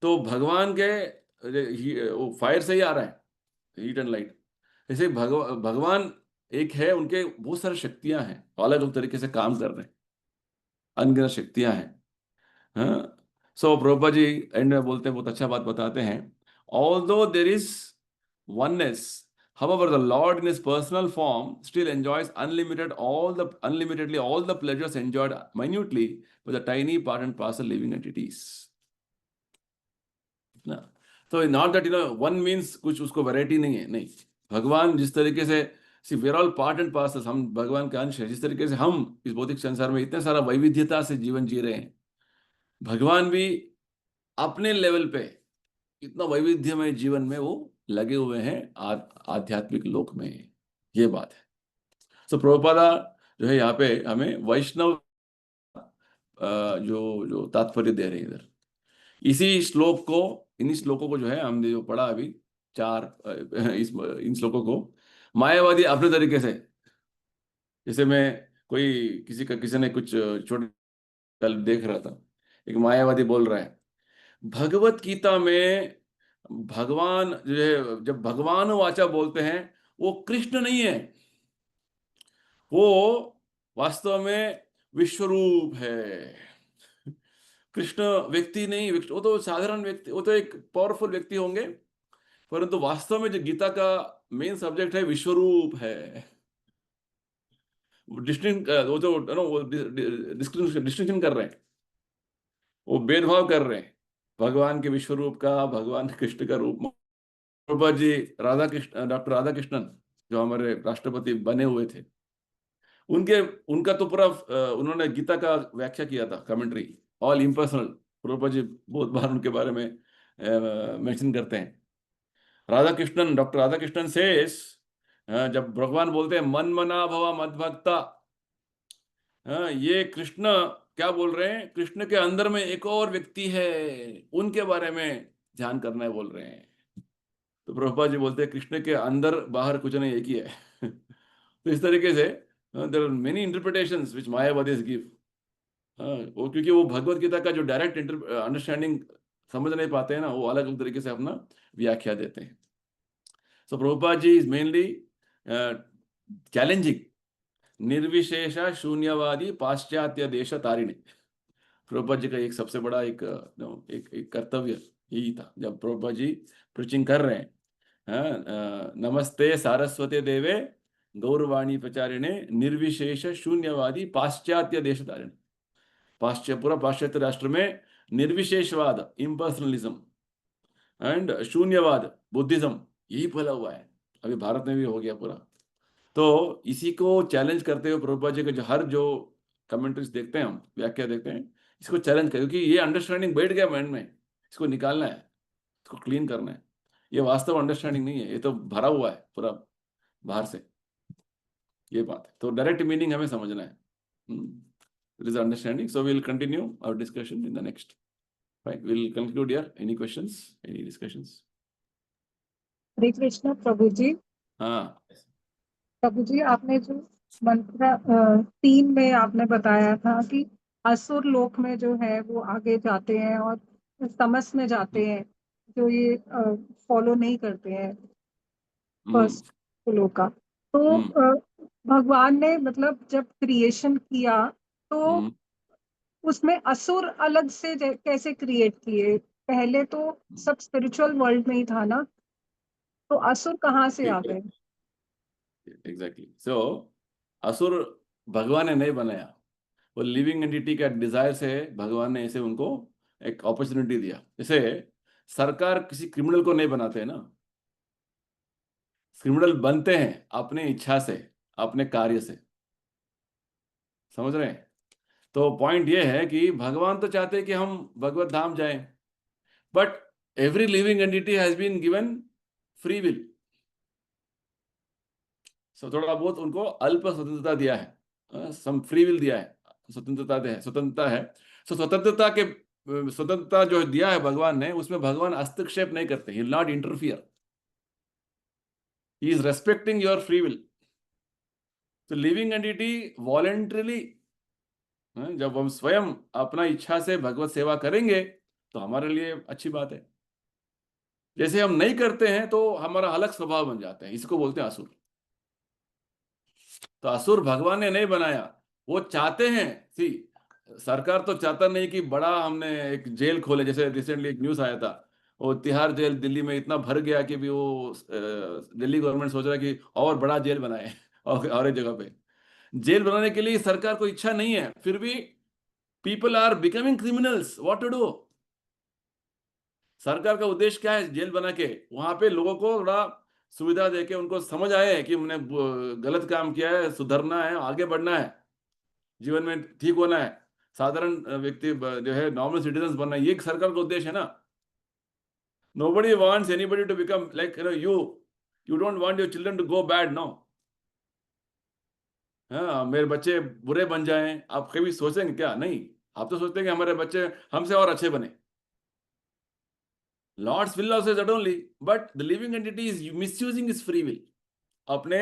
तो भगवान के वो फायर से ही आ रहा है, हीट एंड लाइट। जैसे भगवान एक है, उनके बहुत सारी शक्तियां हैं, अलग अलग तरीके से काम कर रहे हैं, अनगिनत शक्तियां हैं। सो प्रभुपाद जी एंड में बोलते हैं, बहुत अच्छा बात बताते हैं, although there is oneness, however the Lord in his personal form still enjoys unlimitedly all the pleasures enjoyed minutely by the tiny part and parcel living entities. ना, तो नॉट दैट वन मीन्स कुछ उसको variety नहीं है, नहीं, भगवान जिस तरीके से, see where all part and parcel, हम भगवान का अंश है, जिस तरीके से हम इस भौतिक संसार में इतने सारा वैविध्यता से जीवन जी रहे हैं, भगवान भी अपने लेवल पे इतना वैविध्यमय जीवन में वो लगे हुए हैं आध्यात्मिक लोक में, ये बात है। सो प्रभुपादा जो है यहाँ पे हमें वैष्णव जो तात्पर्य दे रहे हैं इधर, इसी श्लोक को, इन श्लोकों को जो है हमने जो पढ़ा अभी इन श्लोकों को मायावादी अपने तरीके से, जैसे मैं किसी ने कुछ छोटे, कल देख रहा था, एक मायावादी बोल रहा है भगवत गीता में भगवान जो है, जब भगवान वाचा बोलते हैं, वो कृष्ण नहीं है, वो वास्तव में विश्वरूप है, कृष्ण व्यक्ति नहीं, वो तो साधारण व्यक्ति, वो तो एक पावरफुल व्यक्ति होंगे, परंतु वास्तव में जो गीता का मेन सब्जेक्ट है विश्वरूप है। वो तो वो डिस्टिंक्शन कर रहे हैं, वो भेदभाव कर रहे हैं भगवान के विश्वरूप का, भगवान कृष्ण का रूप। प्रभुपाद जी डॉक्टर राधा कृष्णन जो हमारे राष्ट्रपति बने हुए थे, उनका तो पूरा उन्होंने गीता का व्याख्या किया था, commentary, all impersonal. Prabhupada ji बहुत बार उनके बारे में मेंशन करते हैं। डॉक्टर राधा कृष्णन सेस, जब भगवान बोलते हैं मन मना भवा मद्भक्ता, ये कृष्ण क्या बोल रहे हैं, कृष्ण के अंदर में एक और व्यक्ति है, उनके बारे में ध्यान करना है बोल रहे हैं। तो प्रभुपाद जी बोलते हैं कृष्ण के अंदर बाहर कुछ नहीं, एक ही है। तो इस तरीके से there are many interpretations which Mayavadis give. वो क्योंकि वो भगवत गीता का जो डायरेक्ट अंडरस्टैंडिंग समझ नहीं पाते हैं ना, वो अलग अलग तरीके से अपना व्याख्या देते हैं। सो प्रभुपाद जी इज मेनली चैलेंजिंग निर्विशेष शून्यवादी पाश्चात्य देश तारिणी। प्रभुपाद जी का एक सबसे बड़ा एक कर्तव्य यही था, जब प्रभुपाद जी प्रीचिंग कर रहे हैं, नमस्ते सारस्वती देवे गौरवाणी प्रचारिणे निर्विशेष शून्यवादी पाश्चात्य देश तारिणी। पूरा पाश्चात्य राष्ट्र में निर्विशेषवाद इम्पर्सनलिज्म एंड शून्यवाद बुद्धिज्म यही फैला हुआ है, अभी भारत में भी हो गया पूरा। तो इसी को चैलेंज करते हुए प्रभुपाद जी का जो कमेंट्रीज देखते हैं, हम व्याख्या देखते हैं, इसको चैलेंज करें, क्योंकि ये अंडरस्टैंडिंग बैठ गया माइंड में, इसको निकालना है, इसको क्लीन करना है। ये वास्तव अंडरस्टैंडिंग नहीं है, ये तो भरा हुआ है पूरा बाहर से, ये बात है। तो डायरेक्ट मीनिंग हमें समझना है। There is understanding. So we'll continue our discussion in the next. Right. We'll conclude here. Any questions? Any discussions? हरे कृष्ण प्रभु जी। हाँ प्रभु जी, आपने जो मंत्र 3 में आपने बताया था कि असुर लोक में जो है वो आगे जाते हैं और तमस में जाते हैं, जो ये फॉलो नहीं करते हैं फर्स्ट लोक का। तो भगवान ने मतलब जब क्रिएशन किया तो हम्म, उसमें असुर अलग से कैसे क्रिएट किए? पहले तो सब स्पिरिचुअल वर्ल्ड में ही था ना, तो असुर कहाँ से आ गए? एग्जैक्टली। सो असुर भगवान ने नहीं बनाया, वो लिविंग एंटिटी का डिजायर से भगवान ने ऐसे उनको एक अपॉर्चुनिटी दिया। जैसे सरकार किसी क्रिमिनल को नहीं बनाते है ना, क्रिमिनल बनते हैं अपने इच्छा से, अपने कार्य से। समझ रहे हैं? तो पॉइंट ये है कि भगवान तो चाहते हैं कि हम भगवत धाम जाएं, but every living entity has been given free will. So थोड़ा बहुत उनको अल्प स्वतंत्रता दिया है, सम फ्री विल दिया है, स्वतंत्रता है। सो स्वतंत्रता जो दिया है भगवान ने, उसमें भगवान हस्तक्षेप नहीं करते, he will not interfere, he is respecting your free will. तो लिविंग एंटिटी वॉलेंटरीली, जब हम स्वयं अपना इच्छा से भगवत सेवा करेंगे तो हमारे लिए अच्छी बात है। जैसे हम नहीं करते हैं तो हमारा अलग स्वभाव बन जाता है, इसको बोलते हैं असुर। तो असुर भगवान ने नहीं बनाया, वो चाहते हैं। सी, सरकार तो चाहता नहीं कि बड़ा हमने एक जेल खोले। जैसे रिसेंटली एक न्यूज आया था, वो तिहाड़ जेल दिल्ली में इतना भर गया कि भी वो दिल्ली गवर्नमेंट सोच रहा है कि और बड़ा जेल बनाए और एक जगह पे जेल बनाने के लिए सरकार को इच्छा नहीं है, फिर भी people are becoming criminals, what to do. सरकार का उद्देश्य क्या है? जेल बना के वहां पे लोगों को थोड़ा सुविधा देके उनको समझ आए कि हमने गलत काम किया है, सुधरना है, आगे बढ़ना है, जीवन में ठीक होना है, साधारण व्यक्ति जो है नॉर्मल सिटीजन बनना है, ये सरकार का उद्देश्य है ना। Nobody wants anybody to become like you don't want your children to go bad, no. हाँ, मेरे बच्चे बुरे बन जाएं, आप कभी सोचेंगे क्या? नहीं, आप तो सोचते हैं कि हमारे बच्चे हमसे और अच्छे बने। Lord's will also is that only, but the living entity is misusing his free will. अपने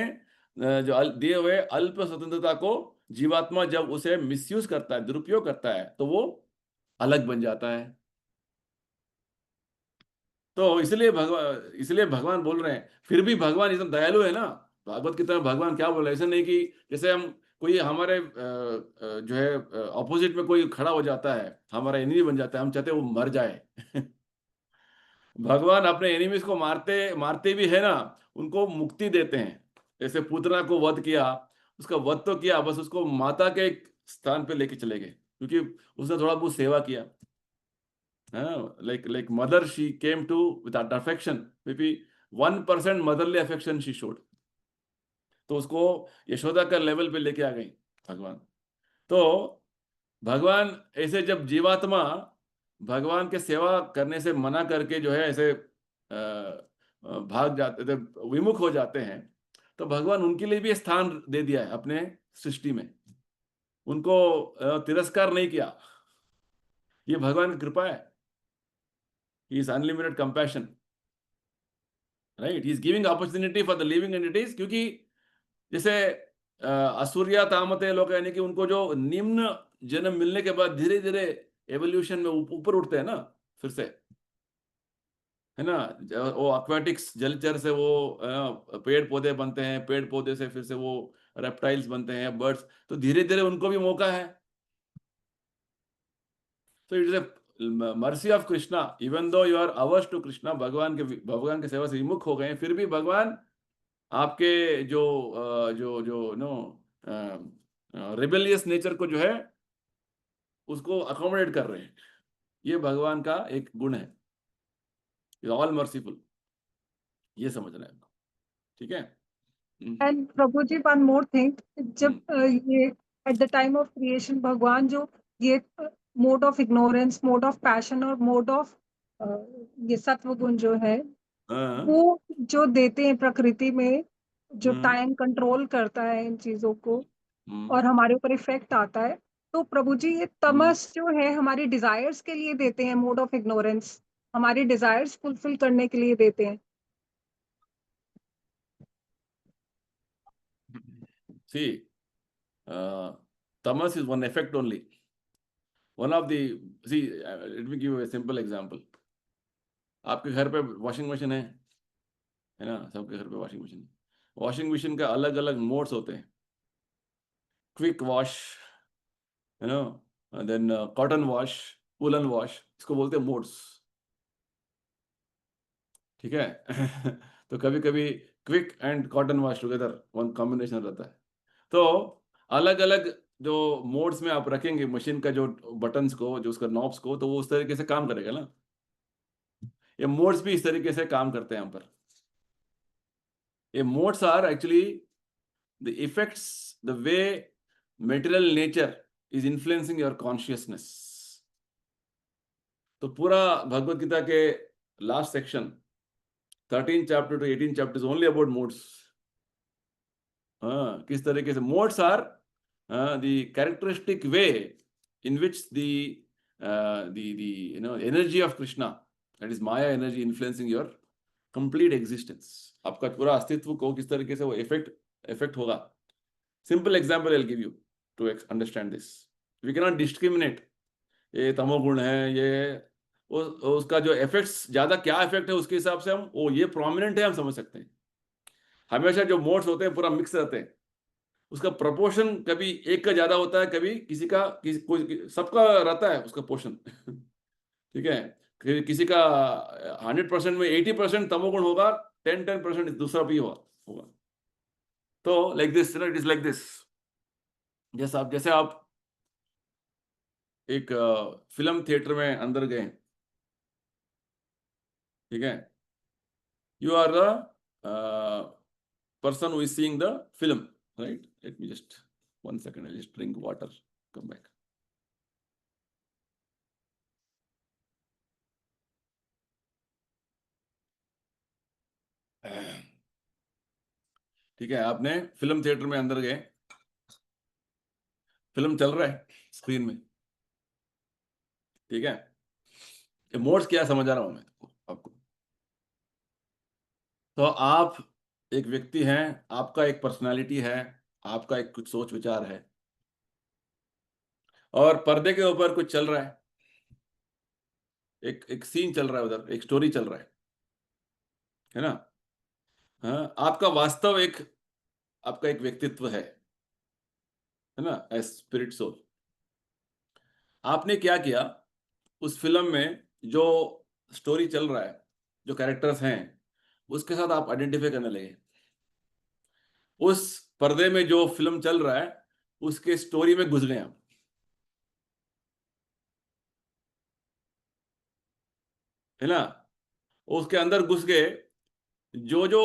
जो दिए हुए अल्प स्वतंत्रता को जीवात्मा जब उसे मिसयूज करता है, दुरुपयोग करता है, तो वो अलग बन जाता है। तो इसलिए भगवान बोल रहे हैं। फिर भी भगवान इतना दयालु है ना, भागवत की तरह भगवान क्या बोल रहे हैं, ऐसा नहीं कि जैसे हम कोई हमारे जो है ऑपोजिट में कोई खड़ा हो जाता है, हमारा एनिमी बन जाता है, हम चाहते हैं वो मर जाए। भगवान अपने एनिमीज को मारते मारते भी है ना, उनको मुक्ति देते हैं। जैसे पूतना को वध किया, उसका वध तो किया, बस उसको माता के एक स्थान पे लेके चले गए, क्योंकि उसने थोड़ा बहुत सेवा किया। Like mother she came to with affection, may be 1% motherly affection she showed, तो उसको यशोदा का लेवल पे लेके आ गई भगवान। तो भगवान ऐसे जब जीवात्मा भगवान के सेवा करने से मना करके जो है ऐसे भाग जाते थे, विमुख हो जाते हैं, तो भगवान उनके लिए भी स्थान दे दिया है अपने सृष्टि में, उनको तिरस्कार नहीं किया। ये भगवान की कृपा है, he is unlimited compassion, right. He is giving opportunity for the living entities, क्योंकि जैसे असुरिया तामते लोग, यानी कि उनको जो निम्न जन्म मिलने के बाद धीरे धीरे एवोल्यूशन में ऊपर उठते हैं ना, फिर से, है ना। वो एक्वाटिक्स जलचर से वो पेड़ पौधे बनते हैं, पेड़ पौधे से फिर से वो रेप्टाइल्स बनते हैं, बर्ड्स, तो धीरे धीरे उनको भी मौका है। तो it is a mercy of Krishna, even though you are averse to Krishna, भगवान के सेवा से विमुख हो गए हैं, फिर भी भगवान आपके जो जो नो रिबेलियस नेचर को जो है उसको अकोमोडेट कर रहे हैं। ये भगवान का एक गुण है, ऑल मर्सीफुल, ये समझना है आपको, ठीक है। And Prabhu ji, one more thing, जब हम्म, ये at the time of creation भगवान जो ये mode of ignorance, mode of passion और मोड ऑफ ये सत्व गुण जो है हाँ, वो जो देते हैं प्रकृति में, जो हम्म, टाइम कंट्रोल करता है इन चीजों को हम्म, और हमारे ऊपर इफेक्ट आता है, तो प्रभु जी ये हम्म, तमस जो है हमारी डिजायर्स के लिए देते हैं, मोड ऑफ इग्नोरेंस हमारी डिजायर्स फुलफिल करने के लिए देते हैं। see, tamas is one effect only. One of the, see, let me give you a simple example. आपके घर पे वॉशिंग मशीन है ना, सबके घर पे वॉशिंग मशीन है। वॉशिंग मशीन का अलग अलग मोड्स होते हैं, quick wash, you know, then cotton wash, woollen wash, इसको बोलते हैं मोड्स, ठीक है। तो कभी कभी quick and cotton wash together one combination रहता है। तो अलग अलग जो मोड्स में आप रखेंगे मशीन का जो बटन्स को, जो उसका नॉब्स को, तो वो उस तरीके से काम करेगा ना। ये मोड्स भी इस तरीके से काम करते हैं यहाँ पर। ये modes are actually the effects the way material nature is influencing your consciousness. तो पूरा भगवत गीता के last section 13 chapter to 18 chapter is only about modes. किस तरीके से modes are the characteristic way in which the you know energy of Krishna, that is Maya energy, influencing your complete existence. आपका पूरा अस्तित्व को किस तरीके से वो effect होगा. Simple example I'll give you to understand this. We cannot discriminate. ये तमोगुण है, ये उसका जो इफेक्ट्स ज्यादा क्या इफेक्ट है उसके हिसाब से हम वो ये प्रोमिनेंट है हम समझ सकते हैं। हमेशा जो मोड्स होते हैं पूरा मिक्स रहते हैं, उसका प्रोपोर्शन कभी एक का ज्यादा होता है, कभी किसी का सबका रहता है उसका पोर्शन। ठीक है, किसी का 100% में 80% तमोगुण होगा, 10% दूसरा भी होगा। तो like this, it is like this. जैसे आप एक फिल्म थिएटर में अंदर गए, ठीक है, you are the person who is seeing the film, right? Let me just 1 second, I'll just drink water, come back. ठीक है, आपने फिल्म थिएटर में अंदर गए, फिल्म चल रहा है स्क्रीन में, ठीक है। ये मोड्स क्या समझा रहा हूं मैं आपको। तो आप एक व्यक्ति हैं, आपका एक पर्सनालिटी है, आपका एक कुछ सोच विचार है, और पर्दे के ऊपर कुछ चल रहा है, एक सीन चल रहा है, उधर एक स्टोरी चल रहा है ना। हाँ, आपका वास्तव आपका एक व्यक्तित्व है ना, एज स्पिरिट सोल। आपने क्या किया, उस फिल्म में जो स्टोरी चल रहा है, जो कैरेक्टर्स हैं, उसके साथ आप आइडेंटिफाई करने लगे। उस पर्दे में जो फिल्म चल रहा है उसके स्टोरी में घुस गए आप, है ना। उसके अंदर घुस गए, जो जो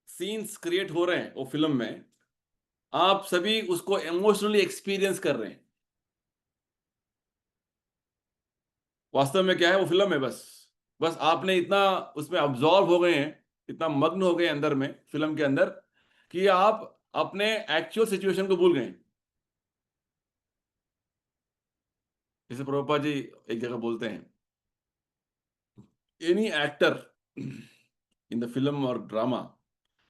सीन्स क्रिएट हो रहे हैं वो फिल्म में, आप सभी उसको इमोशनली एक्सपीरियंस कर रहे हैं। वास्तव में क्या है, वो फिल्म है, बस आपने इतना उसमें अब्सॉर्ब हो गए हैं, इतना मग्न हो गए अंदर में फिल्म के अंदर, कि आप अपने एक्चुअल सिचुएशन को भूल गए। जैसे प्रभुपाद जी एक जगह बोलते हैं, any actor in the film और drama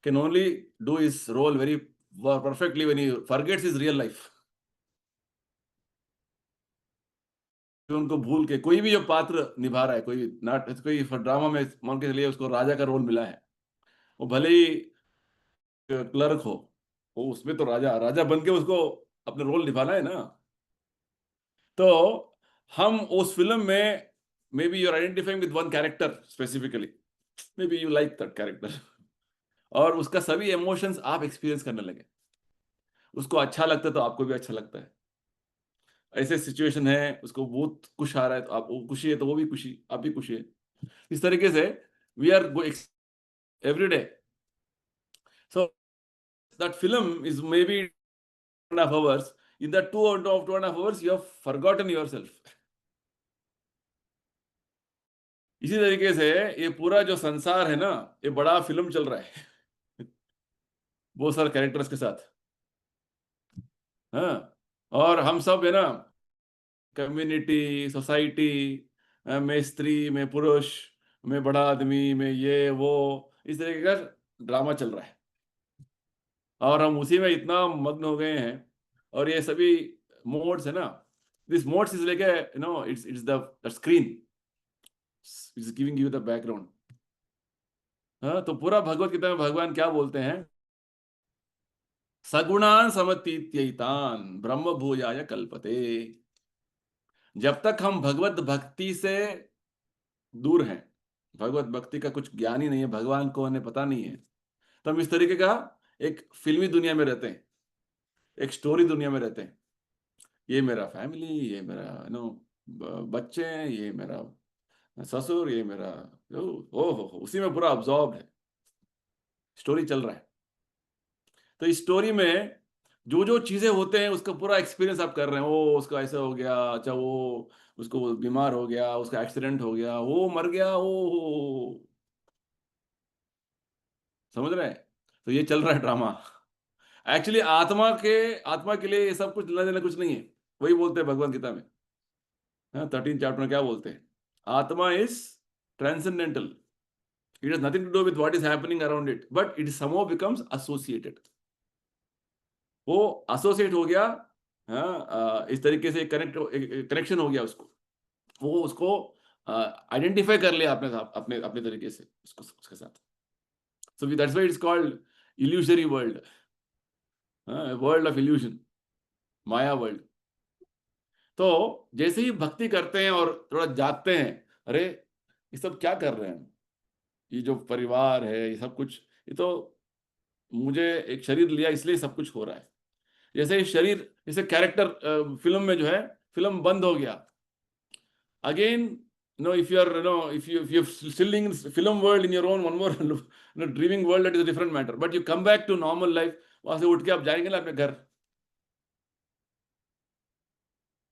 can only do his role very perfectly when he forgets his real life. उनको भूल के कोई भी जो पात्र निभा रहा है, कोई ड्रामा में मान के चलिए उसको राजा का रोल मिला है, वो भले ही क्लर्क हो, वो उसमें तो राजा बन के उसको अपने रोल निभाना है ना। तो हम उस फिल्म में maybe you are identifying with one character specifically, maybe you like that character, और उसका सभी इमोशंस आप एक्सपीरियंस करने लगे। उसको अच्छा लगता है तो आपको भी अच्छा लगता है। ऐसे सिचुएशन है, उसको बहुत खुश आ रहा है तो आप वो खुशी है तो वो भी खुशी, आप भी खुशी है। इस तरीके से we are every day. So that film is maybe 2.5 hours. In that 2.5 hours, you have forgotten yourself. इसी तरीके से ये पूरा जो संसार है ना, ये बड़ा फिल्म चल रहा है बहुत सारे कैरेक्टर्स के साथ। हाँ, और हम सब है ना, कम्युनिटी, सोसाइटी में, स्त्री में, पुरुष में, बड़ा आदमी में, ये वो, इस तरीके का ड्रामा चल रहा है, और हम उसी में इतना मग्न हो गए हैं। और ये सभी मोड्स है ना, this modes is like you know, it's the screen is giving you the background. हाँ, तो पूरा भगवत गीता में भगवान क्या बोलते हैं, सगुणान समतीत्यैतान ब्रह्म भूयाय कल्पते। जब तक हम भगवत भक्ति से दूर हैं, भगवत भक्ति का कुछ ज्ञान ही नहीं है, भगवान को हमें पता नहीं है, तो हम इस तरीके का एक फिल्मी दुनिया में रहते हैं, एक स्टोरी दुनिया में रहते हैं। ये मेरा फैमिली, ये मेरा बच्चे, ये मेरा ससुर, ये मेरा ओ हो, उसी में पूरा अब्जॉर्ब है, स्टोरी चल रहा है। तो इस स्टोरी में जो जो चीजें होते हैं उसका पूरा एक्सपीरियंस आप कर रहे हैं। ओ उसका ऐसा हो गया, अच्छा वो उसको बीमार हो गया, उसका एक्सीडेंट हो गया, वो मर गया, ओ समझ रहे हैं? तो ये चल रहा है ड्रामा। एक्चुअली आत्मा के लिए ये सब कुछ लेना देना कुछ नहीं है। वही बोलते हैं भगवत गीता में, 13 चैप्टर में क्या बोलते हैं? आत्मा is transcendental, it has nothing to do with what is happening around it, but it somehow becomes associated. वो एसोसिएट हो गया, इस तरीके से कनेक्शन हो गया उसको, वो उसको आइडेंटिफाई कर लिया अपने साथ, अपने अपने तरीके से उसको उसके साथ। So that's why it's called illusory world, world of illusion, Maya world. तो जैसे ही भक्ति करते हैं और थोड़ा जागते हैं, अरे ये सब क्या कर रहे हैं, ये जो परिवार है, ये सब कुछ, ये तो मुझे एक शरीर लिया इसलिए सब कुछ हो रहा है। जैसे शरीर, जैसे कैरेक्टर फिल्म में जो है, फिल्म बंद हो गया, again if you are if you're still in film world in your own one more dreaming world, that is a different matter, but you come back to normal life, वहां से उठ के आप जाएंगे ना अपने घर,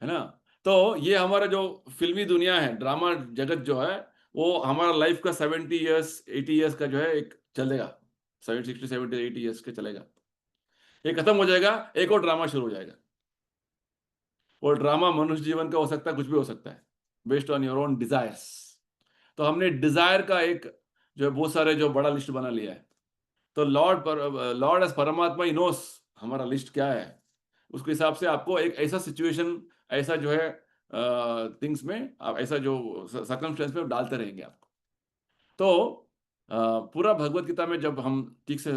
है ना? तो ये हमारा जो फिल्मी दुनिया है, ड्रामा जगत जो है, वो हमारा लाइफ का 70 इयर्स 80 इयर्स का जो है एक चलेगा, 60 70 80 इयर्स का चलेगा। ये खत्म हो जाएगा, एक और ड्रामा शुरू हो जाएगा। वो ड्रामा मनुष्य जीवन का हो सकता है, कुछ भी हो सकता है, based on your own desires. तो हमने डिजायर का एक जो है बहुत सारे जो बड़ा लिस्ट बना लिया है। तो लॉर्ड एज परमात्मा ही नोस हमारा लिस्ट क्या है, उसके हिसाब से आपको एक ऐसा सिचुएशन, ऐसा जो है थिंग्स में आप ऐसा जो सर्कमस्टेंस में डालते रहेंगे आपको। तो पूरा भगवत गीता में जब हम ठीक से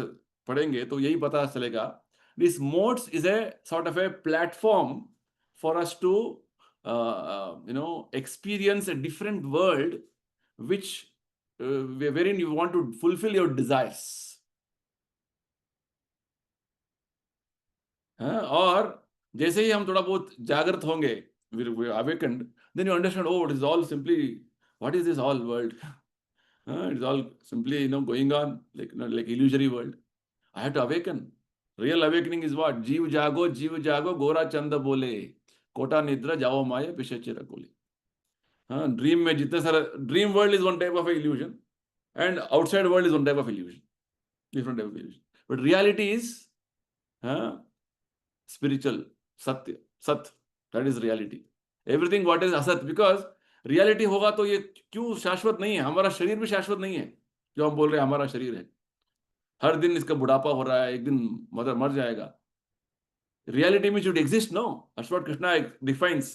पढ़ेंगे तो यही पता चलेगा, this modes is a sort of a platform for us to experience a different world which wherein you want to fulfill your desires. और जैसे ही हम थोड़ा बहुत जागृत होंगे, awakened, then you understand, oh, it is all simply, what is this all world? It is all simply going on like illusory world. I have to awaken. Real awakening is what? जीव जागो गोरा चंद बोले, कोटा निद्रा जाओ माया पिशाची रकोले। Dream में जितने सारे, dream world is one type of illusion and outside world is one type of illusion, different type of illusion, but reality is spiritual, सत्य, सत्य, that is reality. Everything what is असत, because reality होगा तो ये क्यों शाश्वत नहीं है? हमारा शरीर भी शाश्वत नहीं है, जो हम बोल रहे हैं हमारा शरीर है, हर दिन इसका बुढ़ापा हो रहा है, एक दिन मर जाएगा। Reality means it exist, no? That's what Krishna defines.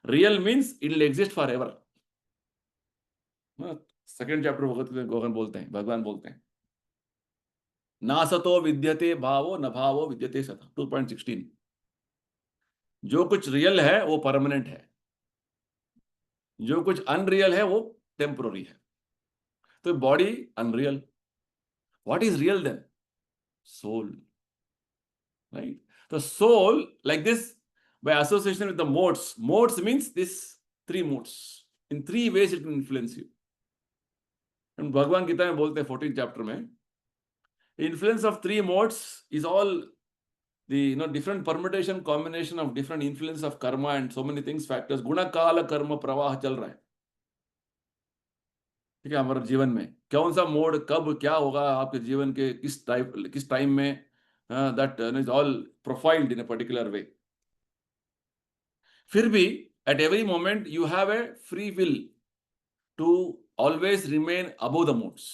Real means it will exist forever. Second chapter भगवान बोलते हैं ना सतो विद्यते भावो न भावो विद्यते सत, 2.16। जो कुछ रियल है वो परमानेंट है, जो कुछ अनरियल है वो टेम्पोररी है। तो body unreal, what is real then? Soul, right? तो soul like this by association with the modes means this 3 modes, in 3 ways it can influence you. And भगवान गीता में बोलते हैं 14th चैप्टर में, influence of 3 modes is all the different permutation combination of different influence of karma and so many things, factors, गुण काल कर्म प्रवाह चल रहा है, ठीक है? हमारे जीवन में कौन सा मोड कब क्या होगा आपके जीवन के किस टाइम में, that is all profiled in a particular way. फिर भी at every moment you have a free will to always remain above the modes.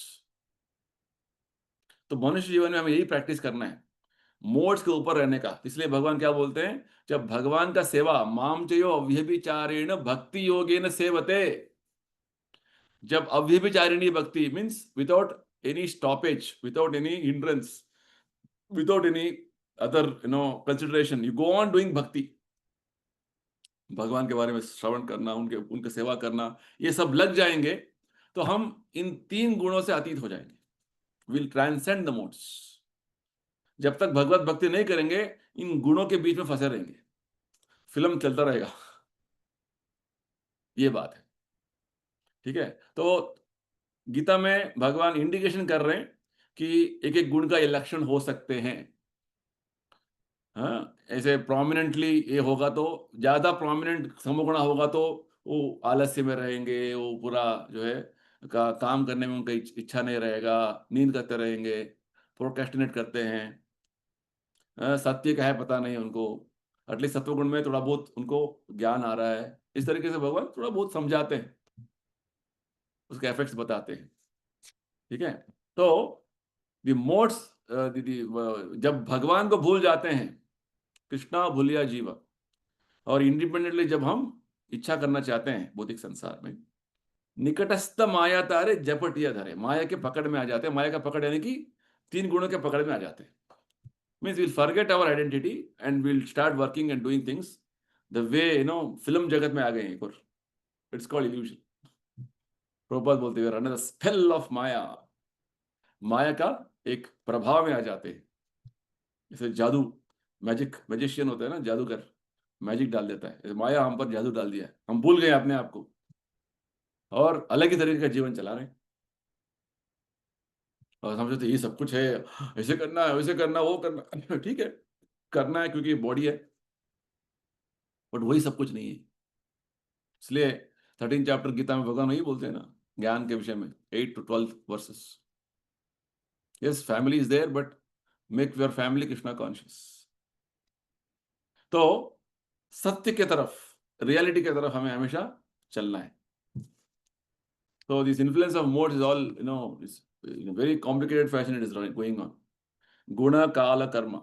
तो मनुष्य जीवन में हमें यही प्रैक्टिस करना है, मोड्स के ऊपर रहने का। इसलिए भगवान क्या बोलते हैं, जब भगवान का सेवा, माम चयो अव्यभिचारेण भक्ति योगेन सेवते, जब अव्यभिचारिणी भक्ति means without any stoppage, without any hindrance, without any other, consideration, you go on doing bhakti. भगवान के बारे में श्रवण करना, उनके सेवा करना, ये सब लग जाएंगे तो हम इन 3 गुणों से अतीत हो जाएंगे. Will transcend the modes. जब तक भगवत भक्ति नहीं करेंगे, इन गुणों के बीच में फंसे रहेंगे, फिल्म चलता रहेगा. ये बात है. ठीक है. तो गीता में भगवान इंडिकेशन कर रहे हैं कि एक एक गुण का ये लक्षण हो सकते हैं. हाँ, ऐसे प्रोमिनेंटली ये होगा तो, ज्यादा प्रोमिनेंट समगुणा होगा तो वो आलस्य में रहेंगे, वो पूरा जो है काम करने में उनका इच्छा नहीं रहेगा, नींद करते रहेंगे, प्रोक्रेस्टिनेट करते हैं, सत्य का है पता नहीं उनको. एटलीस्ट सत्वगुण में थोड़ा बहुत उनको ज्ञान आ रहा है. इस तरीके से भगवान थोड़ा बहुत समझाते हैं, उसके इफेक्ट्स बताते हैं. ठीक है. तो द मोड्स, जब भगवान को भूल जाते हैं, कृष्णा भूलिया जीवा, और इंडिपेंडेंटली जब हम इच्छा करना चाहते हैं भौतिक संसार में, निकटस्थ माया तारे जपटिया धरे, माया के पकड़ में आ जाते हैं. माया का पकड़ यानी कि 3 गुणों के पकड़ में आ जाते हैं. Means will forget our identity and will start working and doing things the way film जगत में आ गए हैं. It's called illusion. प्रभुपाद बोलते हुए, अंडर द स्पेल ऑफ माया, माया का एक प्रभाव में आ जाते हैं. जैसे जादू, मैजिशियन होता है ना, जादूगर मैजिक डाल देता है. माया हम पर जादू डाल दिया है, हम भूल गए अपने आप को और अलग ही तरीके का जीवन चला रहे हैं. और समझते ये सब कुछ है, ऐसे करना है, वैसे करना, वो करना. ठीक है, करना है क्योंकि बॉडी है, बट वही सब कुछ नहीं है. इसलिए 13 चैप्टर गीता में भगवान वही बोलते हैं ना, ज्ञान के विषय में, 8 to 12 verses. Yes, family is there, but make your family Krishna conscious. तो सत्य के तरफ, रियलिटी की तरफ हमें हमेशा चलना है. So this influence of modes is all, is in a very complicated fashion it is going on. गुण, काल, कर्म,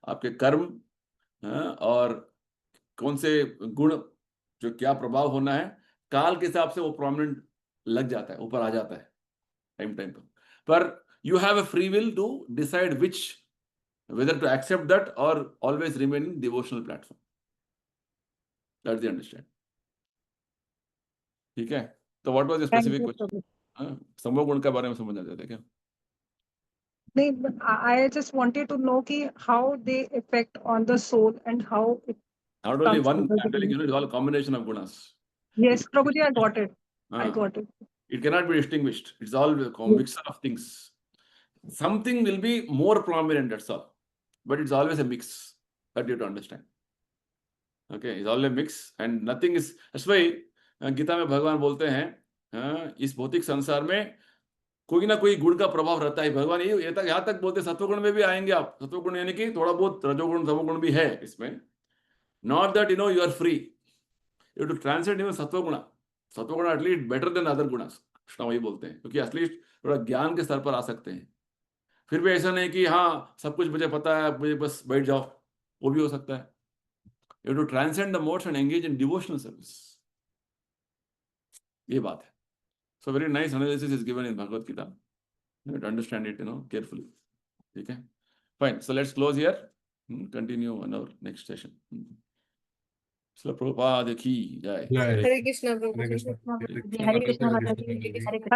आपके कर्म और कौन से गुण जो क्या प्रभाव होना है, काल के हिसाब से वो प्रोमिनेंट लग जाता है, ऊपर आ जाता है टाइम पर you have a free will to decide whether to accept that or always remain in devotional platform. That's the understand. ठीक है. तो what was the specific question? समूह गुण के बारे में समझना चाहते हैं क्या? नहीं, I just wanted to know कि how they affect on the soul and how it Not only comes one, to the I'm telling you, it's all a combination of gunas. Yes, Prabhuji, I got it. I got it. It cannot be distinguished. It's all a mixture of things. Something will be more prominent, that's all. But it's always a mix. That you have to understand. Okay, it's all a mix and nothing is. That's why Gita में भगवान बोलते हैं, इस भौतिक संसार में कोई ना कोई गुण का प्रभाव रहता है. भगवान ये तक यहाँ तक बोलते, सत्वगुण में भी आएंगे आप. सत्वगुण यानी कि थोड़ा बहुत रजोगुण तमोगुण भी है इसमें. Not that you are free. You have to transcend even सत्वगुण. सत्वगुण at least better than other gunas. Krishna वही बोलते हैं, क्योंकि एटलीस्ट थोड़ा ज्ञान के स्तर पर आ सकते हैं. फिर भी ऐसा नहीं कि हाँ सब कुछ मुझे पता है, मुझे बस बैठ जाओ, वो भी हो सकता है. You have to transcend the modes and engage in devotional service. ये बात है. So very nice analysis is given in Bhagavad Gita. You have to understand it, carefully. ठीक है. Fine. So let's close here. Continue on our next session. Srila Prabhupada की जय. हरे कृष्णा प्रभु हरे जी. कृष्णा हरे हरे कृष्णा कृष्णा. माता जी, हरे कृष्णा.